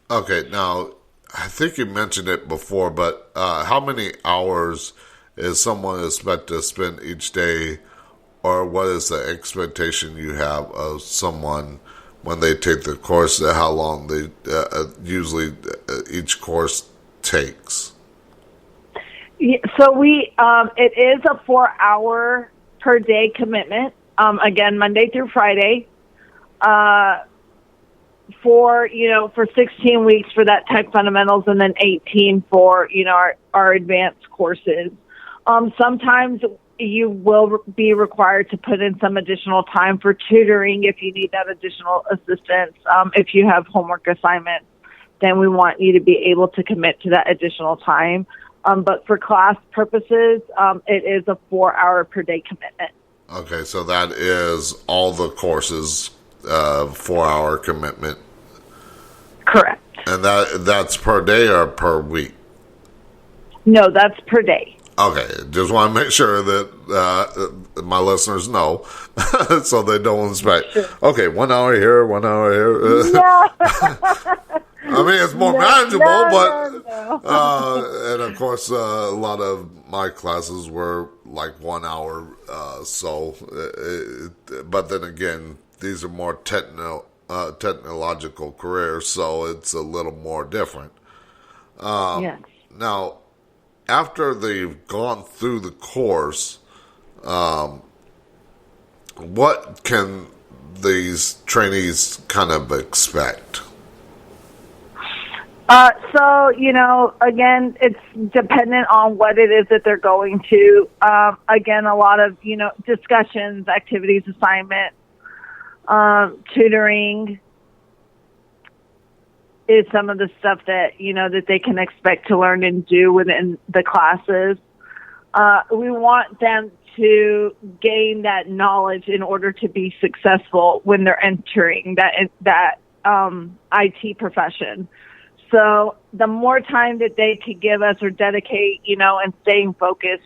Okay, now, I think you mentioned it before, but how many hours is someone expected to spend each day, or what is the expectation you have of someone when they take the course, how long they usually each course takes? Yeah, so it is a 4-hour per day commitment. Again, Monday through Friday, for 16 weeks for that tech fundamentals, and then 18 for our advanced courses. Sometimes you will be required to put in some additional time for tutoring if you need that additional assistance. If you have homework assignments, then we want you to be able to commit to that additional time. But for class purposes, it is a 4-hour per day commitment. Okay, so that is all the courses, 4-hour commitment. Correct. And that's per day or per week? No, that's per day. Okay, just want to make sure that my listeners know, so they don't expect. Sure. Okay, 1 hour here, 1 hour here. No. I mean, it's more manageable, but and of course, a lot of my classes were like 1 hour. But then again, these are more technological careers, so it's a little more different. Yes. Now, after they've gone through the course, what can these trainees kind of expect? Again, it's dependent on what it is that they're going to. Again, a lot of, discussions, activities, assignments, tutoring is some of the stuff that, that they can expect to learn and do within the classes. We want them to gain that knowledge in order to be successful when they're entering that IT profession. So the more time that they could give us or dedicate, and staying focused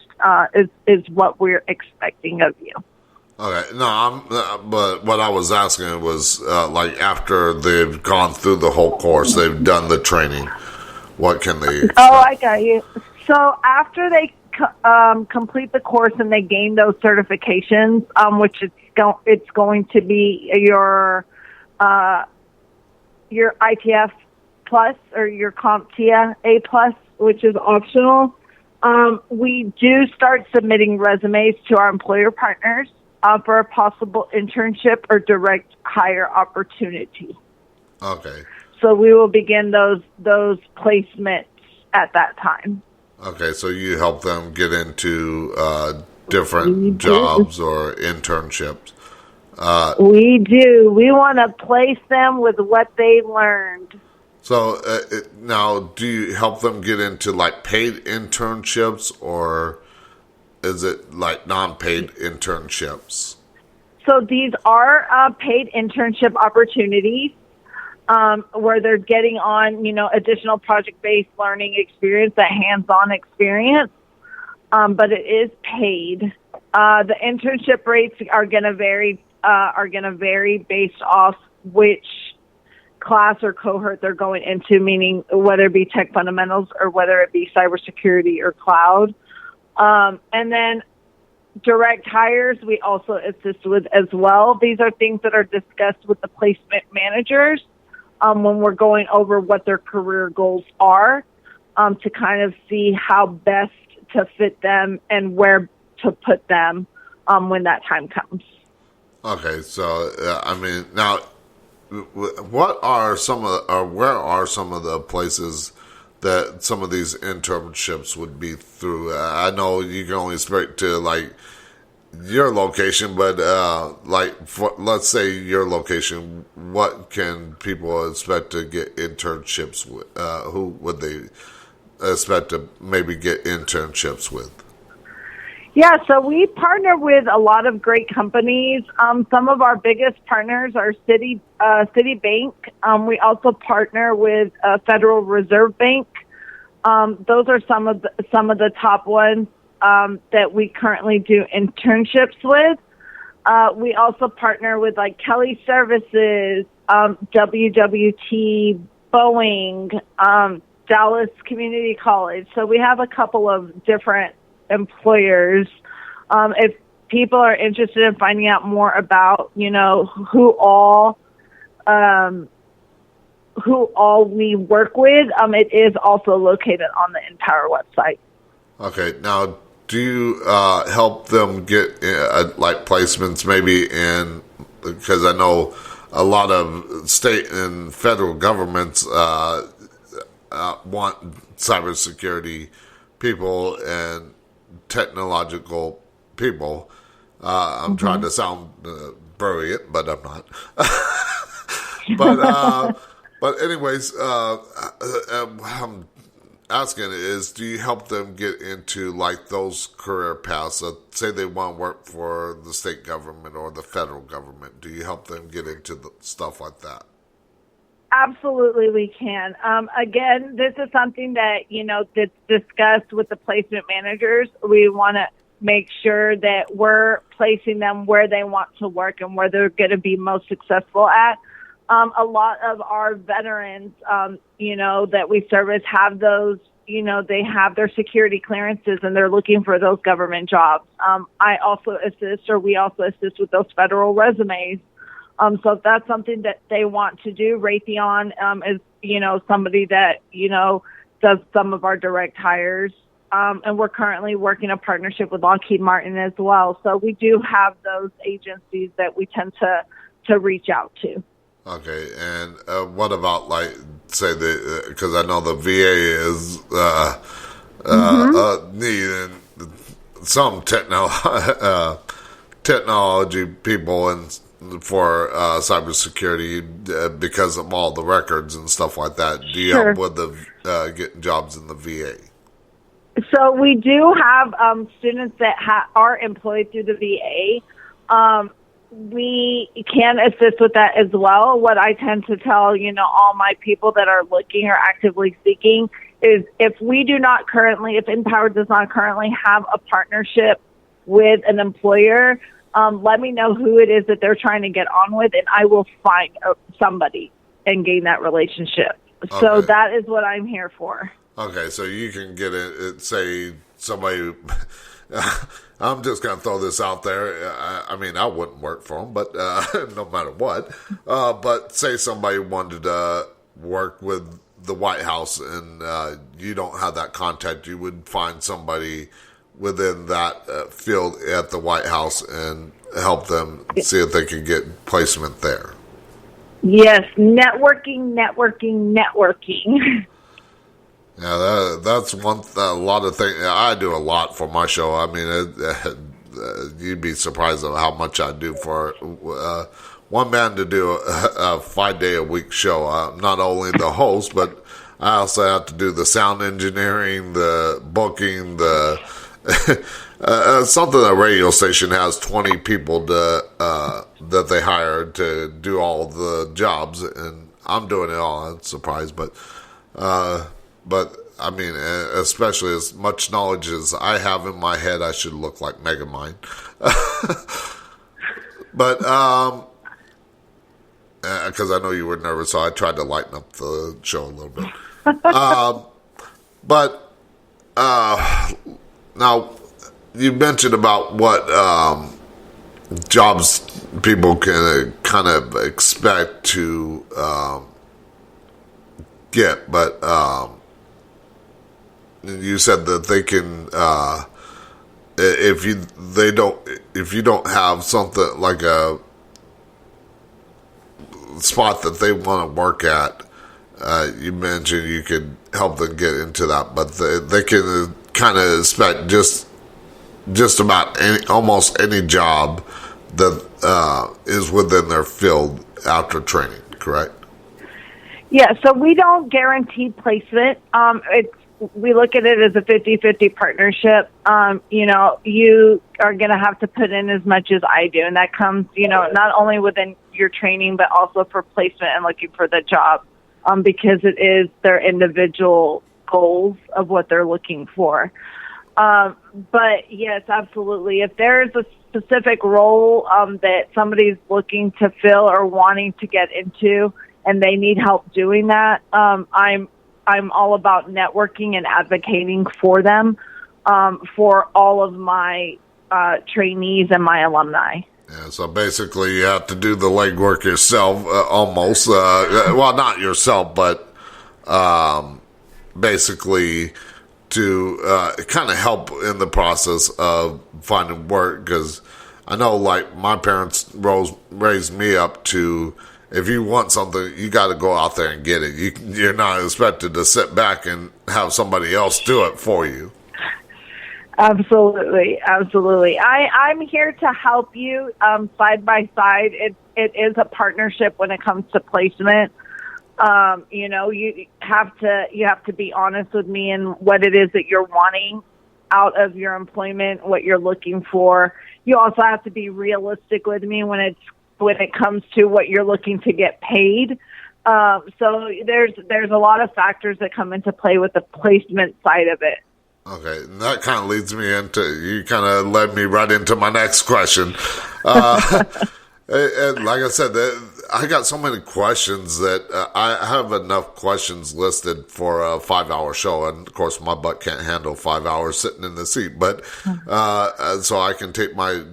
is what we're expecting of you. Okay, no, but what I was asking was, like, after they've gone through the whole course, they've done the training, what can they expect? Oh, I got you. So after they complete the course and they gain those certifications, which it's going to be your ITF Plus or your CompTIA A Plus, which is optional, we do start submitting resumes to our employer partners for a possible internship or direct hire opportunity. Okay. So we will begin those placements at that time. Okay, so you help them get into different jobs or internships. We do. We want to place them with what they learned. So now, do you help them get into like paid internships, or is it like non-paid internships? So these are paid internship opportunities where they're getting on, additional project-based learning experience, that hands-on experience, but it is paid. The internship rates are going to vary based off which class or cohort they're going into, meaning whether it be tech fundamentals or whether it be cybersecurity or cloud. And then direct hires, we also assist with as well. These are things that are discussed with the placement managers when we're going over what their career goals are, to kind of see how best to fit them and where to put them when that time comes. Okay, so now, what are some of, or where are some of the places that some of these internships would be through? I know you can only speak to like your location, but let's say your location, what can people expect to get internships with? Who would they expect to maybe get internships with? Yeah, so we partner with a lot of great companies. Some of our biggest partners are Citibank. We also partner with Federal Reserve Bank. Those are some of the top ones that we currently do internships with. We also partner with like Kelly Services, WWT, Boeing, Dallas Community College. So we have a couple of different employers. If people are interested in finding out more about, who all we work with, it is also located on the NPower website. Okay, now do you help them get like placements maybe in, because I know a lot of state and federal governments want cybersecurity people and technological people. I'm trying to sound brilliant, but I'm not. But anyways, what I'm asking is, do you help them get into like those career paths? Say they want to work for the state government or the federal government. Do you help them get into the stuff like that? Absolutely, we can. Again, this is something that, that's discussed with the placement managers. We want to make sure that we're placing them where they want to work and where they're going to be most successful at. A lot of our veterans, that we service have those, they have their security clearances and they're looking for those government jobs. We also assist with those federal resumes. So if that's something that they want to do, Raytheon is, somebody that, does some of our direct hires. And we're currently working a partnership with Lockheed Martin as well. So we do have those agencies that we tend to reach out to. Okay, and what about, like, say, because I know the VA is needing some technology people and for cybersecurity because of all the records and stuff like that. Do you help with the getting jobs in the VA? So we do have students that are employed through the VA. We can assist with that as well. What I tend to tell, all my people that are looking or actively seeking is if NPower does not currently have a partnership with an employer, let me know who it is that they're trying to get on with, and I will find somebody and gain that relationship. Okay. So that is what I'm here for. Okay, so you can get it, say somebody, I'm just going to throw this out there. I wouldn't work for them, but no matter what. But say somebody wanted to work with the White House and you don't have that contact, you would find somebody within that field at the White House and help them see if they can get placement there. Yes, networking. Yeah, that's a lot of things. I do a lot for my show. I mean, you'd be surprised at how much I do for one man to do a 5-day-a-week show. I'm not only the host, but I also have to do the sound engineering, the booking, the something. A radio station has 20 people that they hire to do all the jobs, and I'm doing it all. I'm surprised, but I mean, especially as much knowledge as I have in my head, I should look like Megamind. But because I know you were nervous, so I tried to lighten up the show a little bit. But now you mentioned about what jobs people can kind of expect to get, but you said that they can if you don't have something like a spot that they want to work at, you mentioned you could help them get into that, but they can kind of expect just about almost any job that is within their field after training, correct? Yeah, so we don't guarantee placement. We look at it as a 50-50 partnership. You are going to have to put in as much as I do, and that comes, not only within your training, but also for placement and looking for the job, because it is their individual goals of what they're looking for. But yes, absolutely. If there's a specific role that somebody's looking to fill or wanting to get into, and they need help doing that, I'm all about networking and advocating for them, for all of my trainees and my alumni. Yeah, so basically you have to do the legwork yourself, almost. Well, not yourself, but basically to kind of help in the process of finding work, because I know, like, my parents raised me up to, if you want something, you got to go out there and get it. You're not expected to sit back and have somebody else do it for you. Absolutely. I'm here to help you side by side. It is a partnership when it comes to placement. You have to be honest with me and what it is that you're wanting out of your employment, what you're looking for. You also have to be realistic with me when it comes to what you're looking to get paid. So there's a lot of factors that come into play with the placement side of it. Okay, and that kind of leads me into, you kind of led me right into my next question. And like I said, I got so many questions that I have enough questions listed for a 5-hour show. And of course, my butt can't handle 5 hours sitting in the seat, but so I can take my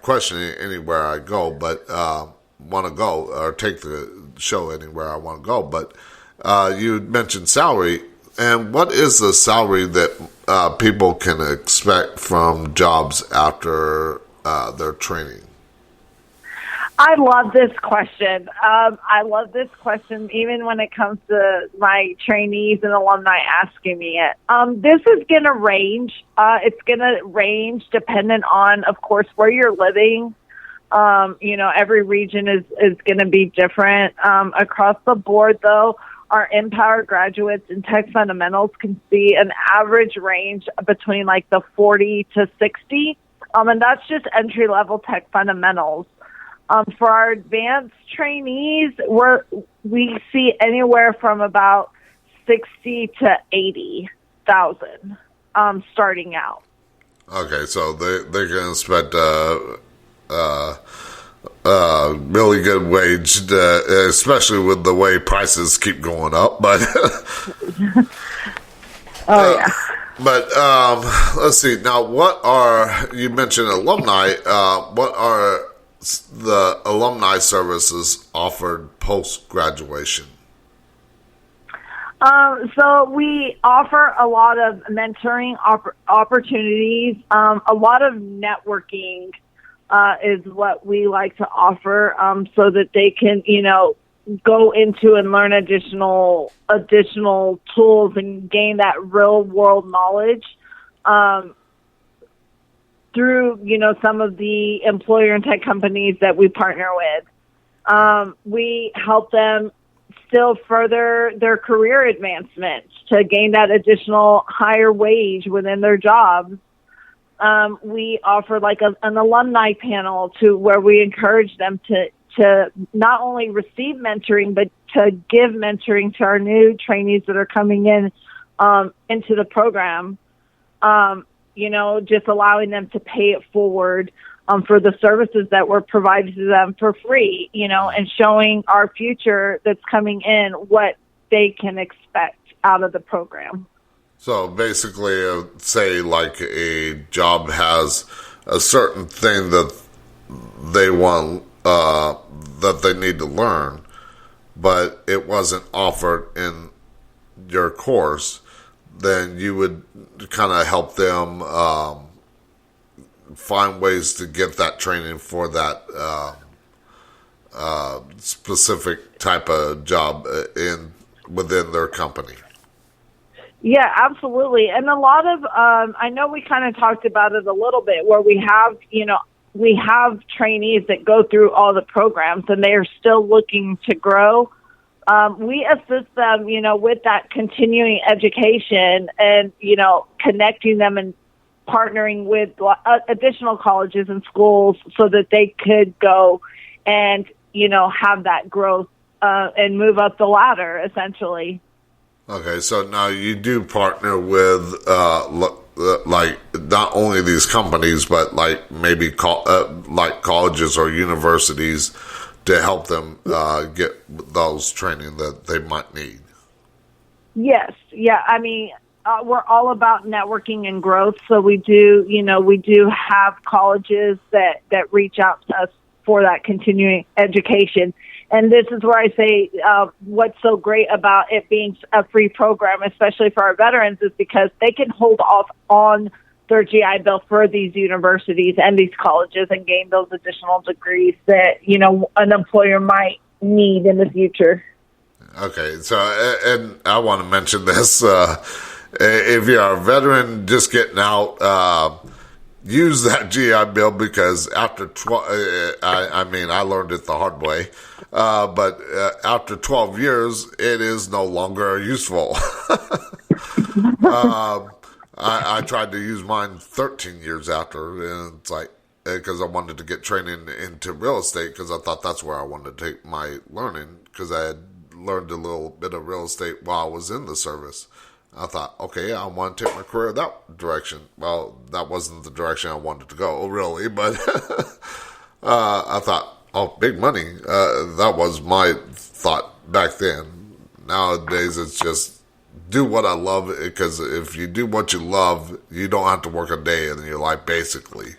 questioning anywhere I go, but want to go, or take the show anywhere I want to go. But you mentioned salary, and what is the salary that people can expect from jobs after their training? I love this question. Even when it comes to my trainees and alumni asking me it. This is going to range. It's going to range dependent on, of course, where you're living. Every region is going to be different. Across the board, though, our NPower graduates in tech fundamentals can see an average range between like the 40 to 60. And that's just entry-level tech fundamentals. For our advanced trainees, we see anywhere from about 60 to 80,000 starting out. Okay, so they can expect really good wage, especially with the way prices keep going up. But yeah. But let's see. Now, you mentioned alumni? What are the alumni services offered post-graduation? So we offer a lot of mentoring opportunities, a lot of networking is what we like to offer, so that they can, go into and learn additional tools and gain that real world knowledge through, some of the employer and tech companies that we partner with. We help them still further their career advancement to gain that additional higher wage within their jobs. We offer like an alumni panel to where we encourage them to not only receive mentoring, but to give mentoring to our new trainees that are coming in into the program. Just allowing them to pay it forward for the services that were provided to them for free, and showing our future that's coming in what they can expect out of the program. So basically, say like a job has a certain thing that they want, that they need to learn, but it wasn't offered in your course, then you would kind of help them find ways to get that training for that specific type of job within their company. Yeah, absolutely. And a lot of, I know we kind of talked about it a little bit, where we have trainees that go through all the programs and they are still looking to grow. We assist them, with that continuing education and, connecting them and partnering with additional colleges and schools so that they could go and, have that growth and move up the ladder, essentially. Okay, so now you do partner with, like, not only these companies, but like maybe like colleges or universities to help them get those training that they might need. Yes, yeah. I mean, we're all about networking and growth. So we do have colleges that reach out to us for that continuing education. And this is where I say what's so great about it being a free program, especially for our veterans, is because they can hold off on their GI Bill for these universities and these colleges and gain those additional degrees that, an employer might need in the future. Okay, so, and I want to mention this. If you're a veteran just getting out, use that GI Bill, because after I learned it the hard way. But after 12 years, it is no longer useful. I tried to use mine 13 years after, and it's like, because I wanted to get training into real estate, because I thought that's where I wanted to take my learning, because I had learned a little bit of real estate while I was in the service. I thought, okay, I want to take my career that direction. Well, that wasn't the direction I wanted to go, really, but I thought, oh, big money. That was my thought back then. Nowadays, it's just do what I love, because if you do what you love, you don't have to work a day in your life, basically.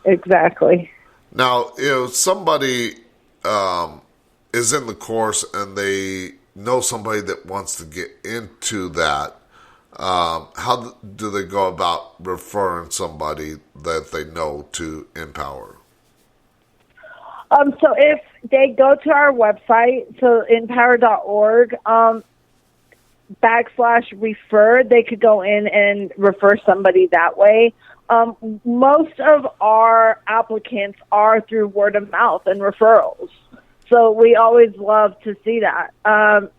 Exactly. Now, if somebody is in the course and they know somebody that wants to get into that, how do they go about referring somebody that they know to NPower? So if they go to our website, so npower.org, /refer, they could go in and refer somebody that way. Most of our applicants are through word of mouth and referrals. So we always love to see that.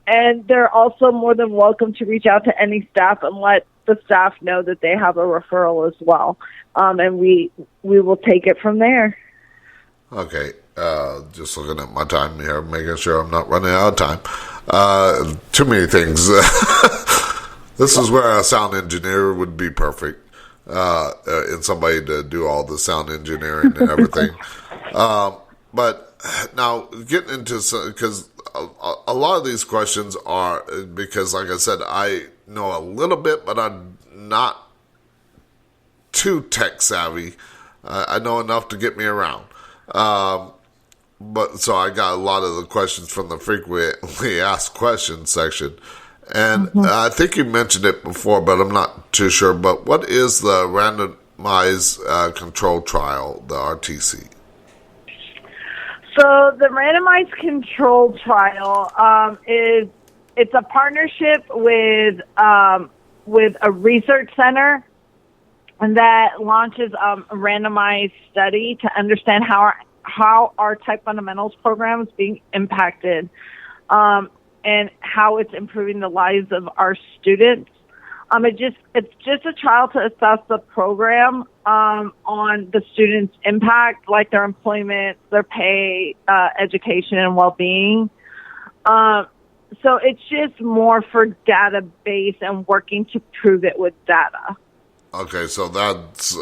And they're also more than welcome to reach out to any staff and let the staff know that they have a referral as well. And we will take it from there. Okay. Just looking at my time here, making sure I'm not running out of time. Too many things. This is where a sound engineer would be perfect. And somebody to do all the sound engineering and everything. But now getting into, because a lot of these questions are, because like I said, I know a little bit, but I'm not too tech savvy. I know enough to get me around. But so I got a lot of the questions from the frequently asked questions section. And I think you mentioned it before, but I'm not too sure. But what is the controlled trial, the RTC? So the randomized controlled trial it's a partnership with a research center that launches a randomized study to understand how our tech fundamentals program is being impacted, and how it's improving the lives of our students. It's just a trial to assess the program on the students' impact, like their employment, their pay, education, and well-being. So it's just more for database and working to prove it with data. Okay, so that's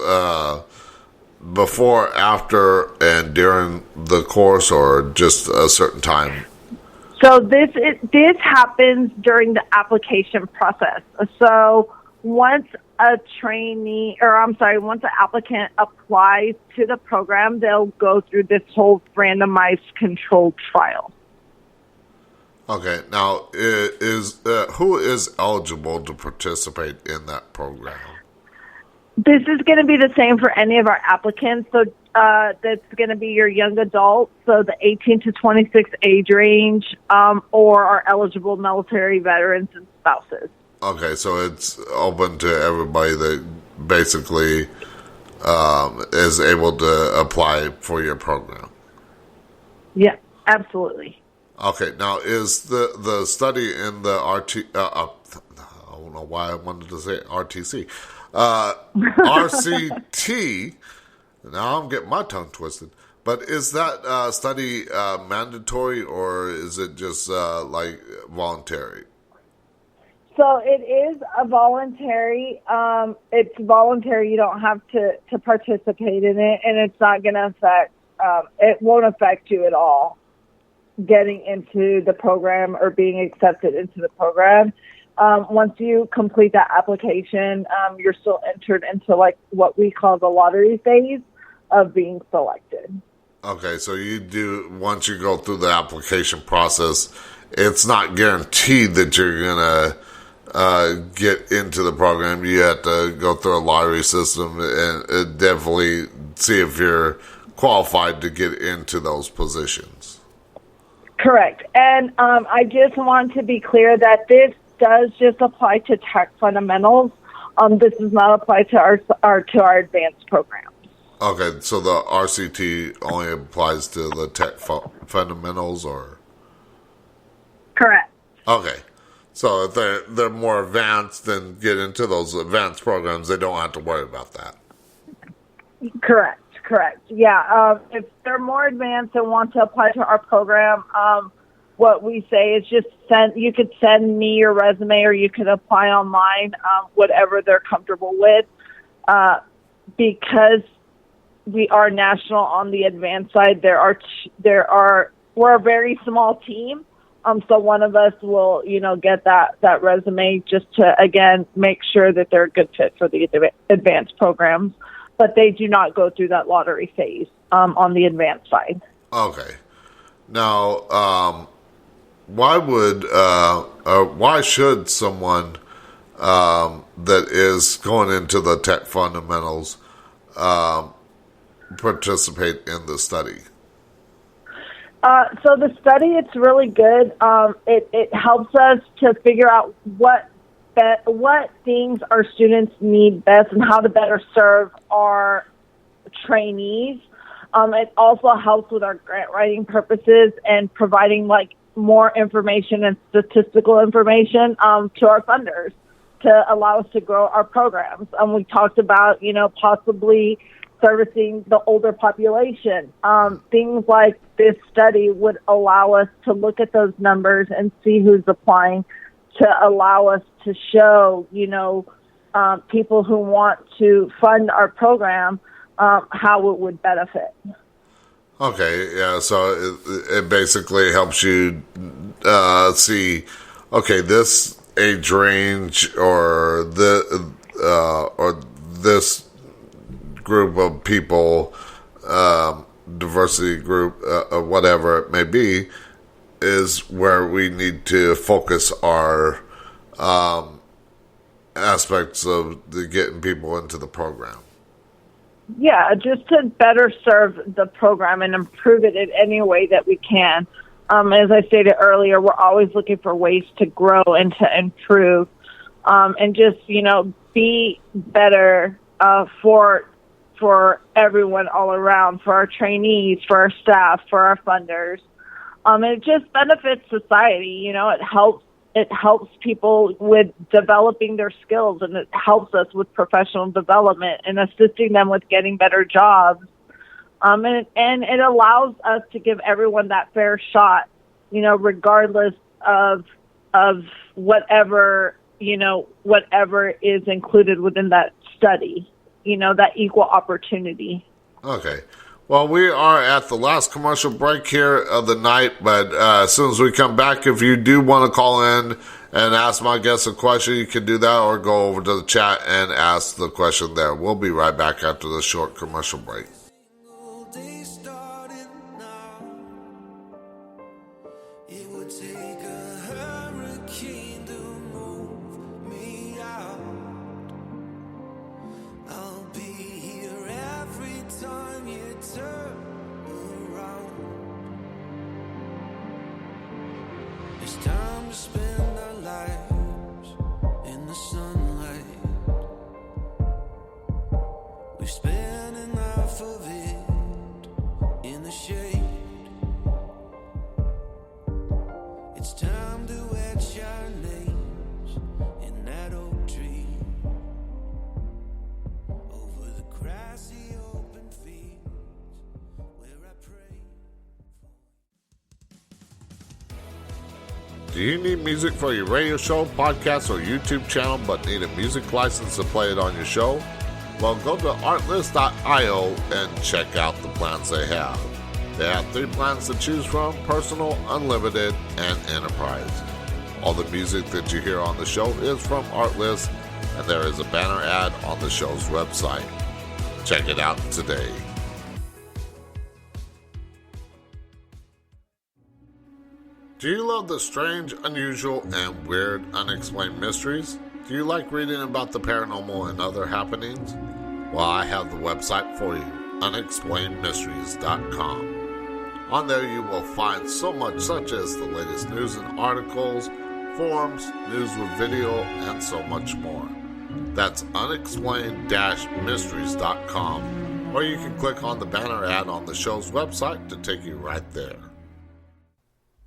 before, after, and during the course, or just a certain time? So this happens during the application process. So once an applicant applies to the program, they'll go through this whole randomized controlled trial. Okay, now who is eligible to participate in that program? This is going to be the same for any of our applicants. So that's going to be your young adults, so the 18 to 26 age range, or our eligible military veterans and spouses. Okay, so it's open to everybody that basically is able to apply for your program. Yeah, absolutely. Okay, now is the study in the I don't know why I wanted to say RTC. RCT, now I'm getting my tongue twisted, but is that study mandatory, or is it just like voluntary? So it is a voluntary. It's voluntary. You don't have to participate in it, and it's not going to affect. It won't affect you at all getting into the program or being accepted into the program. Once you complete that application, you're still entered into like what we call the lottery phase of being selected. Okay, so once you go through the application process, it's not guaranteed that you're going to get into the program. You have to go through a lottery system and definitely see if you're qualified to get into those positions. Correct. And I just want to be clear that this does just apply to tech fundamentals. This does not apply to our advanced programs. Okay, so the RCT only applies to the tech fundamentals, or? Correct. Okay, so if they're more advanced and get into those advanced programs, they don't have to worry about that. Correct. Yeah, if they're more advanced and want to apply to our program, what we say is just you could send me your resume, or you could apply online, whatever they're comfortable with, because we are national on the advanced side. We're a very small team. So one of us will, get that resume just to, again, make sure that they're a good fit for the advanced programs. But they do not go through that lottery phase on the advanced side. Okay. Now, why should someone that is going into the tech fundamentals participate in the study? So the study, it's really good. It helps us to figure out what things our students need best and how to better serve our trainees. It also helps with our grant writing purposes and providing more information and statistical information to our funders to allow us to grow our programs. We talked about, possibly servicing the older population. Things like this study would allow us to look at those numbers and see who's applying, to allow us to show, people who want to fund our program, how it would benefit. Okay, yeah, so it basically helps you see, okay, this age range or this group of people, diversity group, whatever it may be, is where we need to focus our aspects of getting people into the program. Yeah, just to better serve the program and improve it in any way that we can. As I stated earlier, we're always looking for ways to grow and to improve, and just, be better for everyone all around, for our trainees, for our staff, for our funders. It just benefits society. It helps people with developing their skills, and it helps us with professional development and assisting them with getting better jobs. And it allows us to give everyone that fair shot, regardless of whatever is included within that study, that equal opportunity. Okay. Well, we are at the last commercial break here of the night, but as soon as we come back, if you do want to call in and ask my guest a question, you can do that, or go over to the chat and ask the question there. We'll be right back after the short commercial break. Time to spend our lives in the sunlight. We've spent enough of it in the shade. It's time to etch our names in that oak tree, over the grassy open fields where I pray. Do you need music for your radio show, podcast, or YouTube channel, but need a music license to play it on your show? Well, go to artlist.io and check out the plans they have. They have 3 plans to choose from: personal, unlimited, and enterprise. All the music that you hear on the show is from Artlist, and there is a banner ad on the show's website. Check it out today. Do you love the strange, unusual, and weird unexplained mysteries? Do you like reading about the paranormal and other happenings? Well, I have the website for you, unexplainedmysteries.com. On there you will find so much, such as the latest news and articles, forums, news with video, and so much more. That's unexplained-mysteries.com, or you can click on the banner ad on the show's website to take you right there.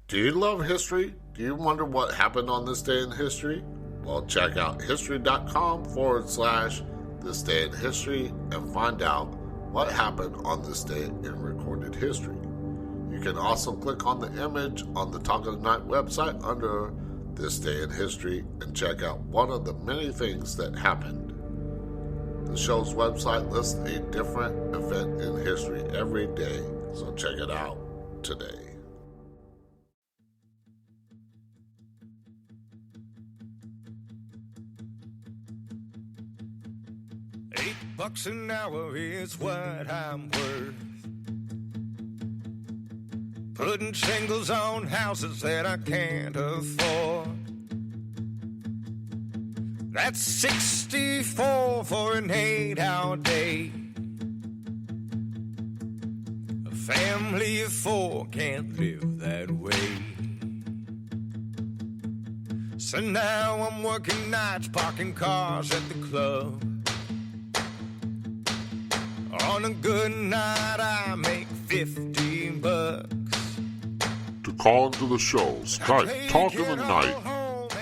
Do you love history? Do you wonder what happened on this day in history? Well, check out history.com/this day in history and find out what happened on this day in recorded history. You can also click on the image on the Talk of the Night website under this day in history and check out one of the many things that happened. The show's website lists a different event in history every day, so check it out today. $8 an hour is what I'm worth. Putting shingles on houses that I can't afford. That's 64 for an 8-hour day. A family of 4 can't live that way. So now I'm working nights, parking cars at the club. On a good night, I make $50. To call into the show, Skype Talk of the Night,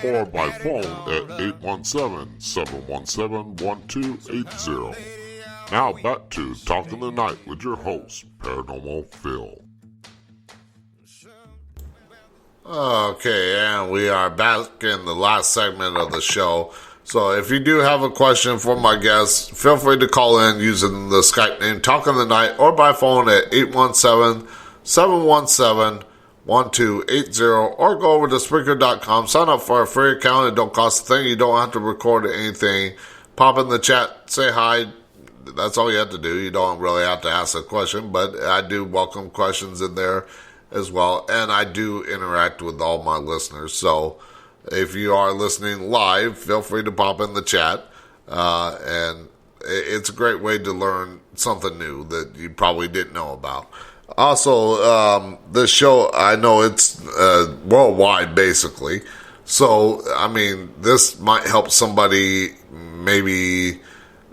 or by phone at 817-717-1280. Now back to Talk of the Night with your host, Paranormal Phil. Okay, and we are back in the last segment of the show. So if you do have a question for my guests, feel free to call in using the Skype name Talk of the Night, or by phone at 817-717-1280, or go over to Spreaker.com, sign up for a free account. It don't cost a thing. You don't have to record anything. Pop in the chat, say hi. That's all you have to do. You don't really have to ask a question, but I do welcome questions in there as well, and I do interact with all my listeners. So if you are listening live, feel free to pop in the chat and it's a great way to learn something new that you probably didn't know about. Also, this show, I know it's worldwide, basically. So, I mean, this might help somebody, maybe,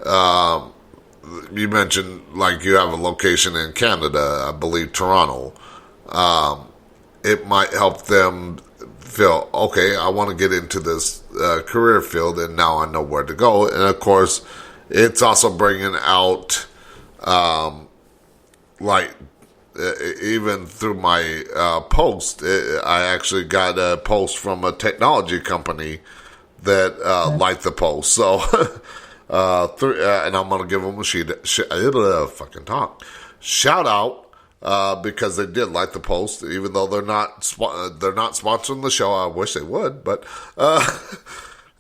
you mentioned, like, you have a location in Canada, I believe Toronto. It might help them feel, okay, I want to get into this career field, and now I know where to go. And, of course, it's also bringing out, even through my post, I actually got a post from a technology company that liked the post. So, and I'm going to give them a shout out because they did like the post, even though they're not sponsoring the show. I wish they would, but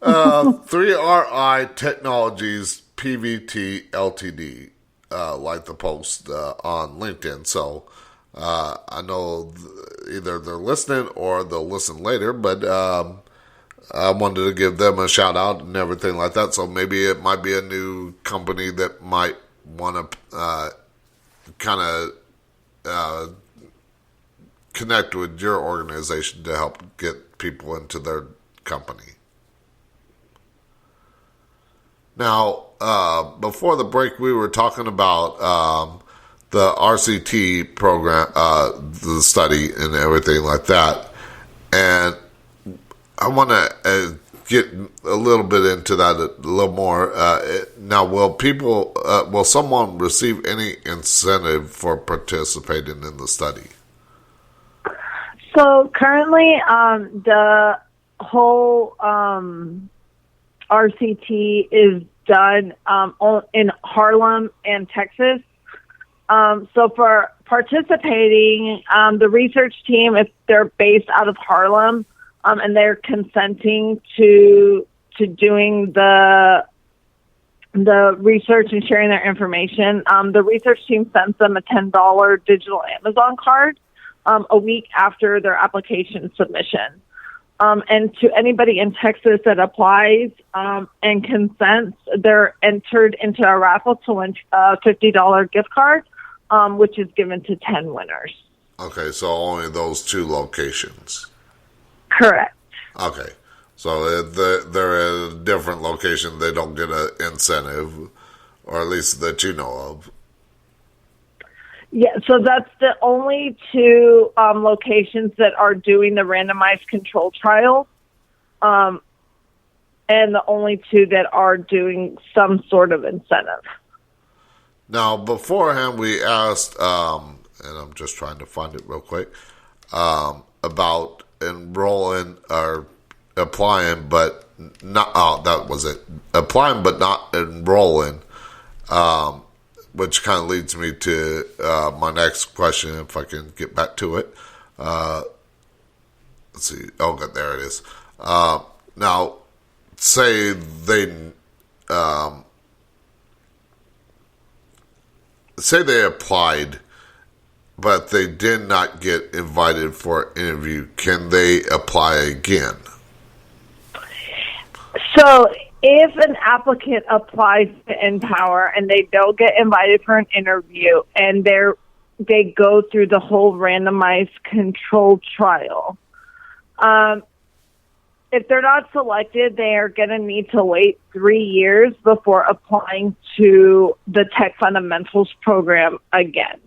3RI Technologies PVT Ltd. Like the post on LinkedIn. So I know either they're listening or they'll listen later, but I wanted to give them a shout out and everything like that. So maybe it might be a new company that might want to kind of connect with your organization to help get people into their company. Now, before the break, we were talking about the RCT program, the study and everything like that. And I want to get a little bit into that a little more. Now, will someone receive any incentive for participating in the study? So currently, the whole RCT is done in Harlem and Texas. So for participating, the research team, if they're based out of Harlem, and they're consenting to doing the research and sharing their information, the research team sends them a $10 digital Amazon card a week after their application submission. And to anybody in Texas that applies and consents, they're entered into a raffle to win a $50 gift card, which is given to 10 winners. Okay, so only those two locations. Correct. Okay, so they're at a different location. They don't get an incentive, or at least that you know of. Yeah, so that's the only two locations that are doing the randomized control trial, and the only two that are doing some sort of incentive. Now, beforehand, we asked, and I'm just trying to find it real quick, about enrolling or applying, but not, that was it. Applying, but not enrolling, which kind of leads me to my next question, if I can get back to it. Let's see. Oh, good. There it is. Now, say they applied, but they did not get invited for an interview. Can they apply again? So if an applicant applies to NPower and they don't get invited for an interview and they go through the whole randomized controlled trial, if they're not selected, they are going to need to wait 3 years before applying to the Tech Fundamentals program again.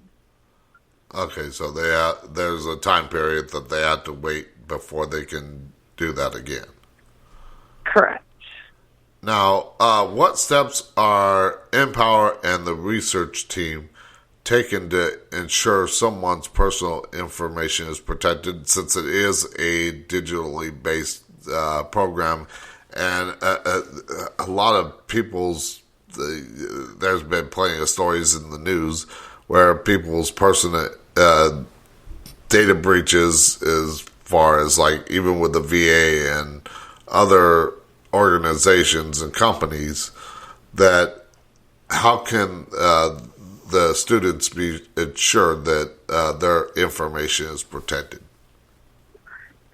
Okay, so there's a time period that they have to wait before they can do that again. Correct. Now, what steps are NPower and the research team taking to ensure someone's personal information is protected, since it is a digitally based program, and a lot of there's been plenty of stories in the news where people's personal data breaches, as far as like even with the VA and other organizations and companies, that how can the students be ensured that their information is protected?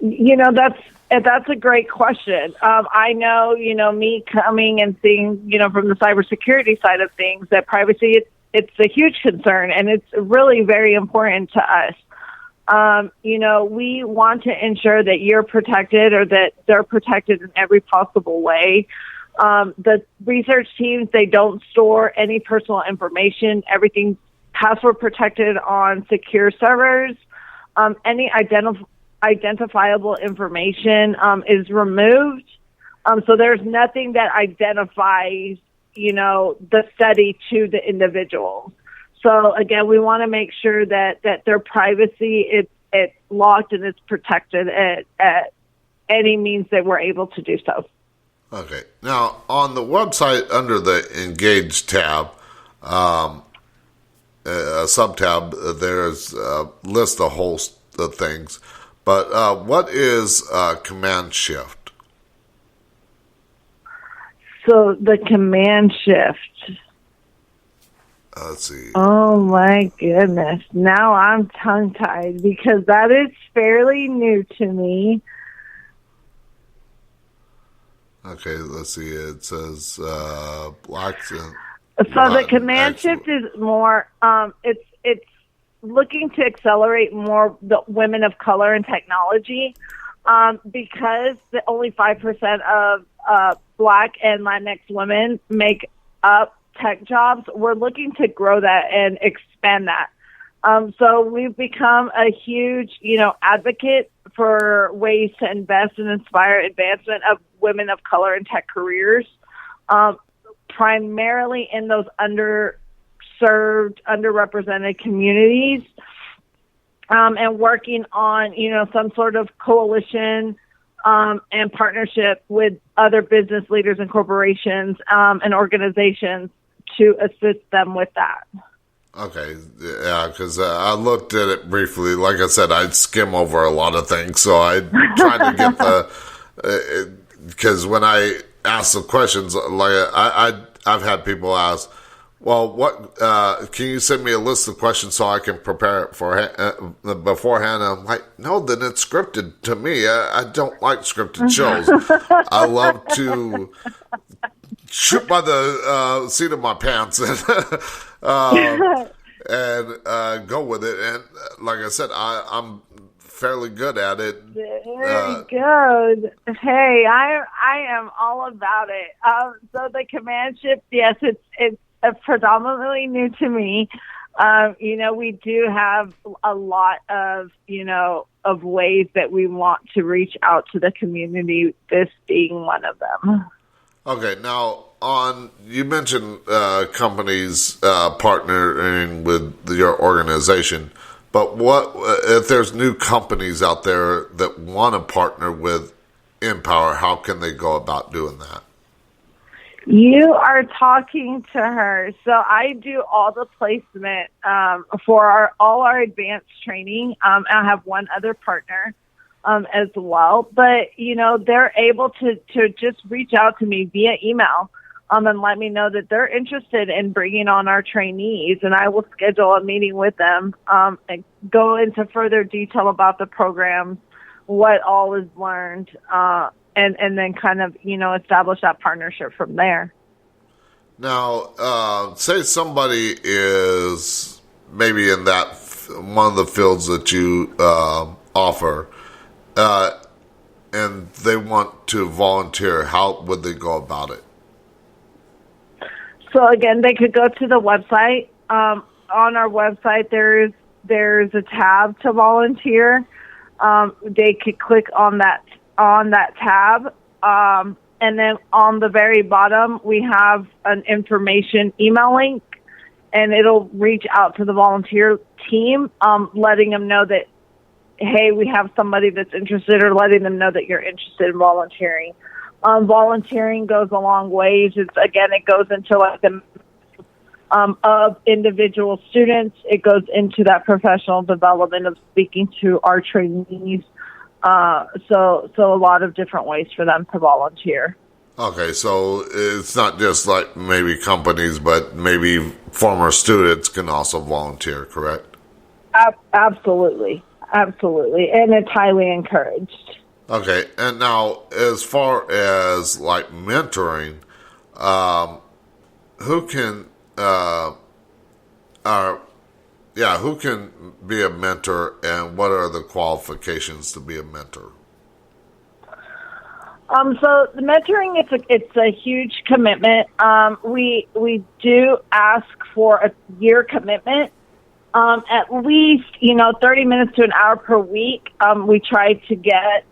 You know, that's And that's a great question. I know, me coming and seeing, from the cybersecurity side of things, that privacy, it's a huge concern, and it's really very important to us. We want to ensure that you're protected or that they're protected in every possible way. The research teams, they don't store any personal information. Everything's password protected on secure servers. Any identifiable information is removed. So there's nothing that identifies, the study to the individuals. So again, we want to make sure that their privacy it's locked and it's protected at any means that we're able to do so. Okay. Now, on the website under the Engage tab, a sub-tab, there's a list of host of things. But what is Command Shift? So the Command Shift. Let's see. Oh, my goodness. Now I'm tongue-tied because that is fairly new to me. Okay, let's see. It says blacks. So the Command Shift is more, it's looking to accelerate more the women of color in technology, because only 5% of Black and Latinx women make up tech jobs. We're looking to grow that and expand that. So we've become a huge, advocate for ways to invest and inspire advancement of women of color in tech careers, primarily in those underserved, underrepresented communities, and working on, some sort of coalition and partnership with other business leaders and corporations and organizations to assist them with that. Okay, yeah, because I looked at it briefly. Like I said, I'd skim over a lot of things, so I tried to get the because when I ask the questions, like I've had people ask, well, what can you send me a list of questions so I can prepare it for beforehand? And I'm like, no, then it's scripted to me. I don't like scripted shows. I love to shoot by the seat of my pants and go with it. And like I said, I'm fairly good at it. Very good. Hey, I am all about it. So the Command Shift, yes, it's predominantly new to me. We do have a lot of, of ways that we want to reach out to the community, this being one of them. Okay, now you mentioned companies partnering with your organization, but what if there's new companies out there that want to partner with NPower? How can they go about doing that? You are talking to her. So I do all the placement for all our advanced training. I have one other partner as well. But, they're able to just reach out to me via email and let me know that they're interested in bringing on our trainees. And I will schedule a meeting with them and go into further detail about the programs, what all is learned, and then kind of, establish that partnership from there. Now, say somebody is maybe in that one of the fields that you offer, and they want to volunteer. How would they go about it? So again, they could go to the website. On our website, there's a tab to volunteer. They could click on that tab, and then on the very bottom we have an information email link, and it'll reach out to the volunteer team, letting them know that, hey, we have somebody that's interested, or letting them know that you're interested in volunteering. Volunteering goes a long ways. It goes into like the of individual students. It goes into that professional development of speaking to our trainees. So a lot of different ways for them to volunteer. Okay, so it's not just like maybe companies, but maybe former students can also volunteer, correct? Absolutely. And it's highly encouraged. Okay, and now as far as like mentoring, who can who can be a mentor, and what are the qualifications to be a mentor? So the mentoring, it's a huge commitment. We do ask for a year commitment, at least 30 minutes to an hour per week. We try to get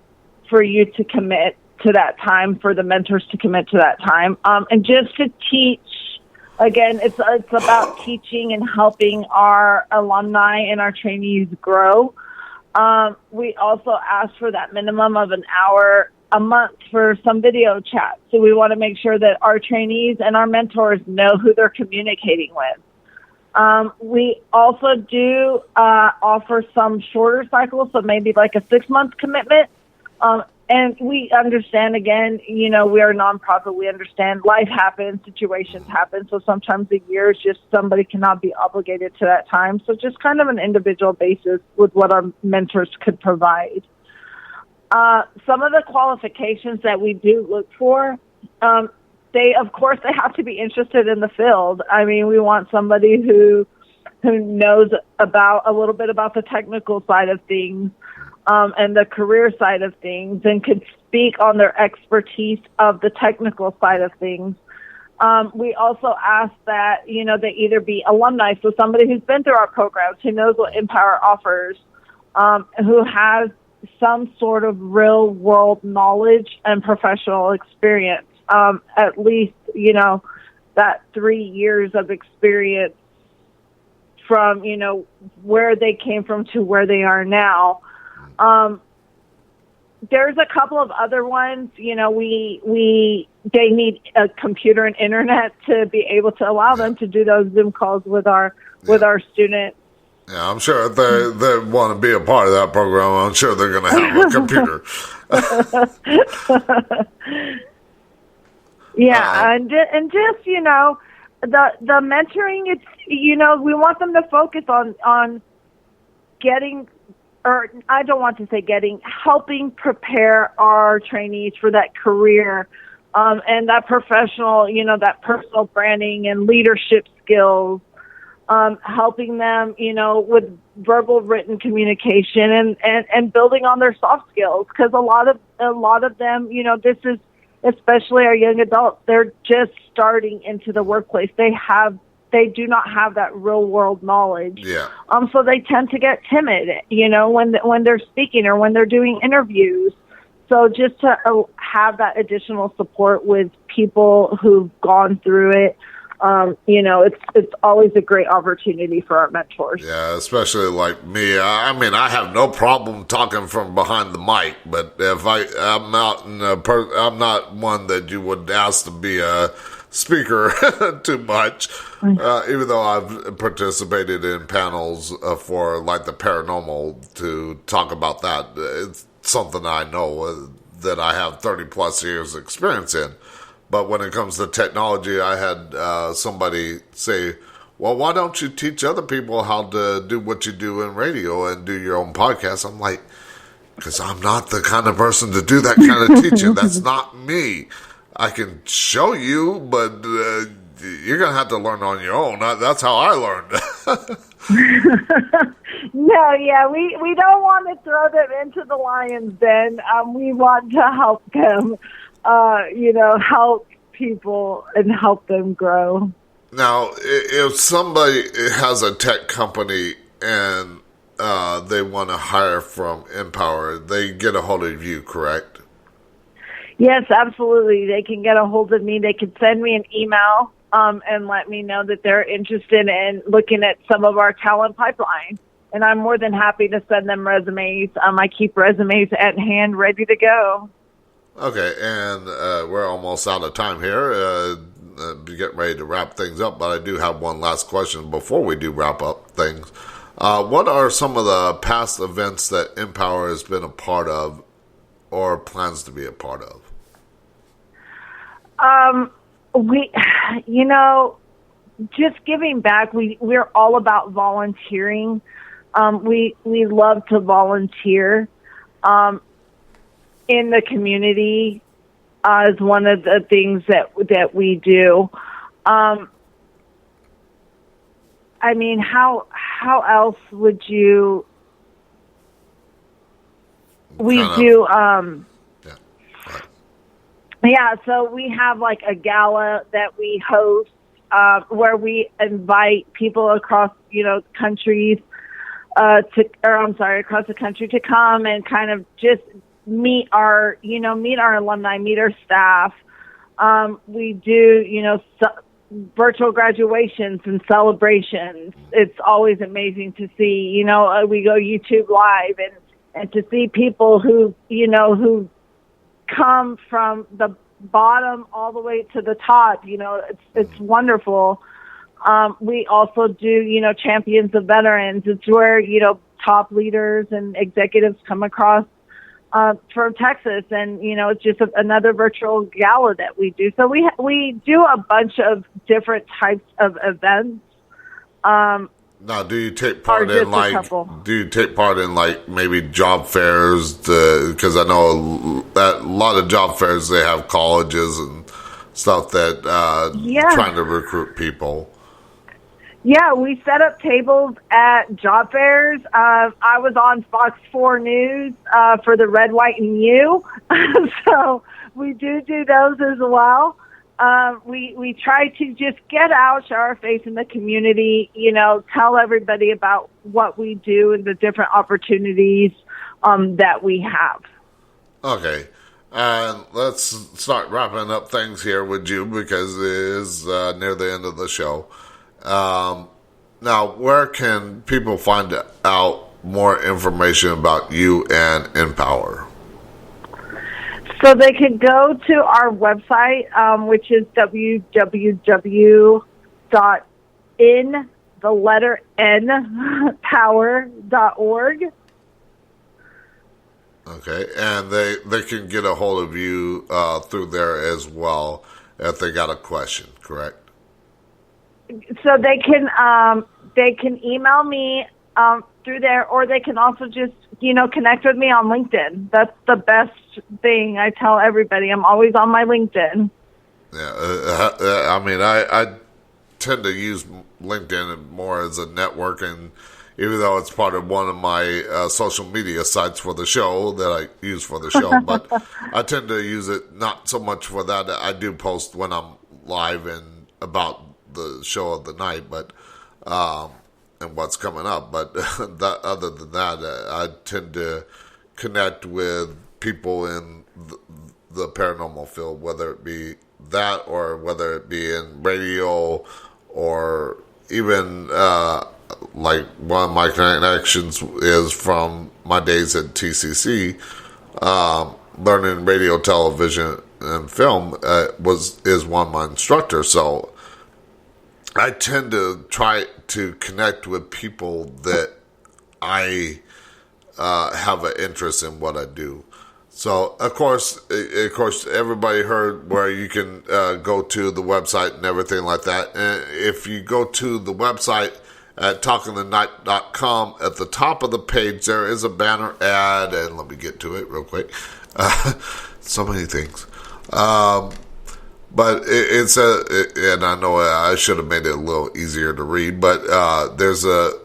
for you to commit to that time, for the mentors to commit to that time, and just to teach. Again, it's about teaching and helping our alumni and our trainees grow. We also ask for that minimum of an hour a month for some video chat. So we want to make sure that our trainees and our mentors know who they're communicating with. We also do offer some shorter cycles, so maybe like a 6-month commitment. And we understand, again, we are a nonprofit. We understand life happens, situations happen. So sometimes a year is just somebody cannot be obligated to that time. So just kind of an individual basis with what our mentors could provide. Some of the qualifications that we do look for, they have to be interested in the field. I mean, we want somebody who knows a little bit about the technical side of things, and the career side of things, and could speak on their expertise of the technical side of things. We also ask that, they either be alumni, so somebody who's been through our programs, who knows what NPower offers, who has some sort of real world knowledge and professional experience, at least, that 3 years of experience from, where they came from to where they are now. There's a couple of other ones, they need a computer and internet to be able to allow them to do those Zoom calls with our students. Yeah, I'm sure if they want to be a part of that program, I'm sure they're going to have a computer. Yeah, and just, the mentoring, it's, we want them to focus on getting, or I don't want to say getting, helping prepare our trainees for that career, and that professional, that personal branding and leadership skills, helping them, with verbal, written communication, and building on their soft skills. Because a lot of them, this is, especially our young adults, they're just starting into the workplace. They do not have that real world knowledge. Yeah. So they tend to get timid, when they're speaking or when they're doing interviews. So just to have that additional support with people who've gone through it, it's always a great opportunity for our mentors. Yeah, especially like me. I mean, I have no problem talking from behind the mic, but if I'm not one that you would ask to be a speaker too much. Even though I've participated in panels for like the paranormal to talk about that, it's something I know that I have 30 plus years experience in. But when it comes to technology, I had somebody say, well, why don't you teach other people how to do what you do in radio and do your own podcast? I'm like, because I'm not the kind of person to do that kind of teaching. That's not me. I can show you, but you're going to have to learn on your own. That's how I learned. No, yeah, we don't want to throw them into the lion's den. We want to help them, help people and help them grow. Now, if somebody has a tech company and they want to hire from NPower, they get a hold of you, correct? Yes, absolutely. They can get a hold of me. They can send me an email and let me know that they're interested in looking at some of our talent pipeline. And I'm more than happy to send them resumes. I keep resumes at hand ready to go. Okay, and we're almost out of time here. Getting ready to wrap things up, but I do have one last question before we do wrap up things. What are some of the past events that NPower has been a part of or plans to be a part of? Just giving back. We're all about volunteering. We love to volunteer. in the community is one of the things that we do. I mean, how else would you? We do. Yeah, so we have like a gala that we host where we invite people across, countries across the country to come and kind of just meet our alumni, meet our staff. We do, virtual graduations and celebrations. It's always amazing to see, we go YouTube live and to see people who come from the bottom all the way to the top, it's wonderful. We also do, Champions of Veterans. It's where, top leaders and executives come across from Texas, and it's just another virtual gala that we do. So we do a bunch of different types of events. Now, do you take part in maybe job fairs? Because I know that a lot of job fairs, they have colleges and stuff that trying to recruit people. Yeah, we set up tables at job fairs. I was on Fox 4 News for the Red, White, and You. So we do those as well. We try to just get out, show our face in the community, tell everybody about what we do and the different opportunities that we have. Okay. And let's start wrapping up things here with you because it is near the end of the show. Now, where can people find out more information about you and NPower? So they can go to our website, which is www.npower.org. Okay, and they can get a hold of you through there as well if they got a question, correct? So they can email me through there, or they can also just connect with me on LinkedIn. That's the best thing. I tell everybody I'm always on my LinkedIn. Yeah, I tend to use LinkedIn more as a networking, even though it's part of one of my social media sites for the show that I use for the show. But I tend to use it not so much for that. I do post when I'm live and about the show of the night, but and what's coming up. But other than that, I tend to connect with people in the paranormal field, whether it be that or whether it be in radio or even like one of my connections is from my days at TCC, learning radio, television, and film is one of my instructors. So I tend to try to connect with people that I have an interest in what I do. So, of course, everybody heard where you can go to the website and everything like that. And if you go to the website at talkingthenight.com, at the top of the page, there is a banner ad. And let me get to it real quick. So many things. But it's and I know I should have made it a little easier to read, but there's a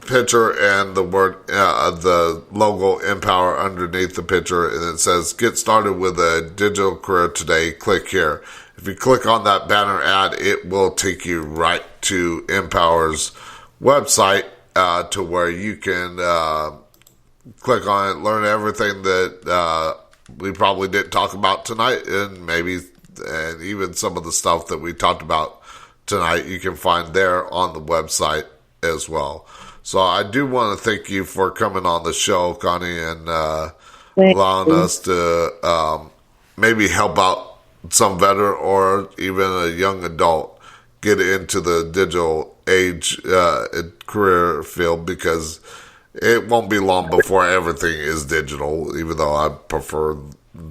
picture and the word, the logo NPower underneath the picture, and it says, "Get started with a digital career today. Click here." If you click on that banner ad, it will take you right to NPower's website to where you can click on it, learn everything that we probably didn't talk about tonight, and even some of the stuff that we talked about tonight, you can find there on the website as well. So I do want to thank you for coming on the show, Connie, and allowing us to maybe help out some veteran or even a young adult get into the digital age career field, because it won't be long before everything is digital, even though I prefer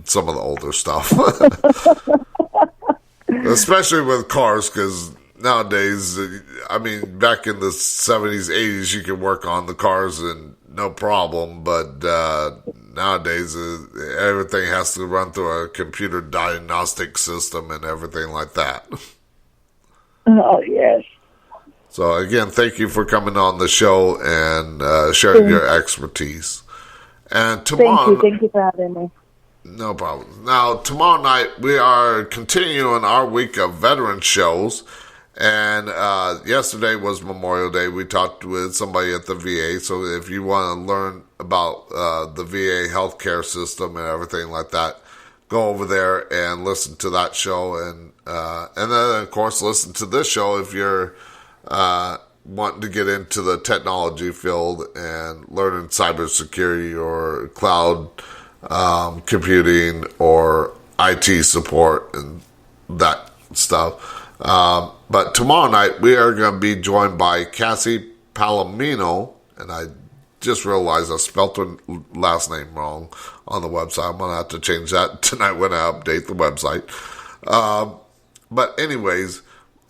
some of the older stuff. Especially with cars, because nowadays, I mean, back in the 70s, 80s, you could work on the cars and no problem. But nowadays, everything has to run through a computer diagnostic system and everything like that. Oh, yes. So again, thank you for coming on the show and sharing your expertise. And tomorrow, Thank you for having me. no problem. Now, tomorrow night, we are continuing our week of veteran shows. And yesterday was Memorial Day. We talked with somebody at the VA. So if you want to learn about the VA healthcare system and everything like that, go over there and listen to that show. And then, of course, listen to this show if you're wanting to get into the technology field and learning cybersecurity or cloud computing or IT support and that stuff. But tomorrow night, we are going to be joined by Cassie Palomino, and I just realized I spelled her last name wrong on the website. I'm going to have to change that tonight when I update the website. But anyways,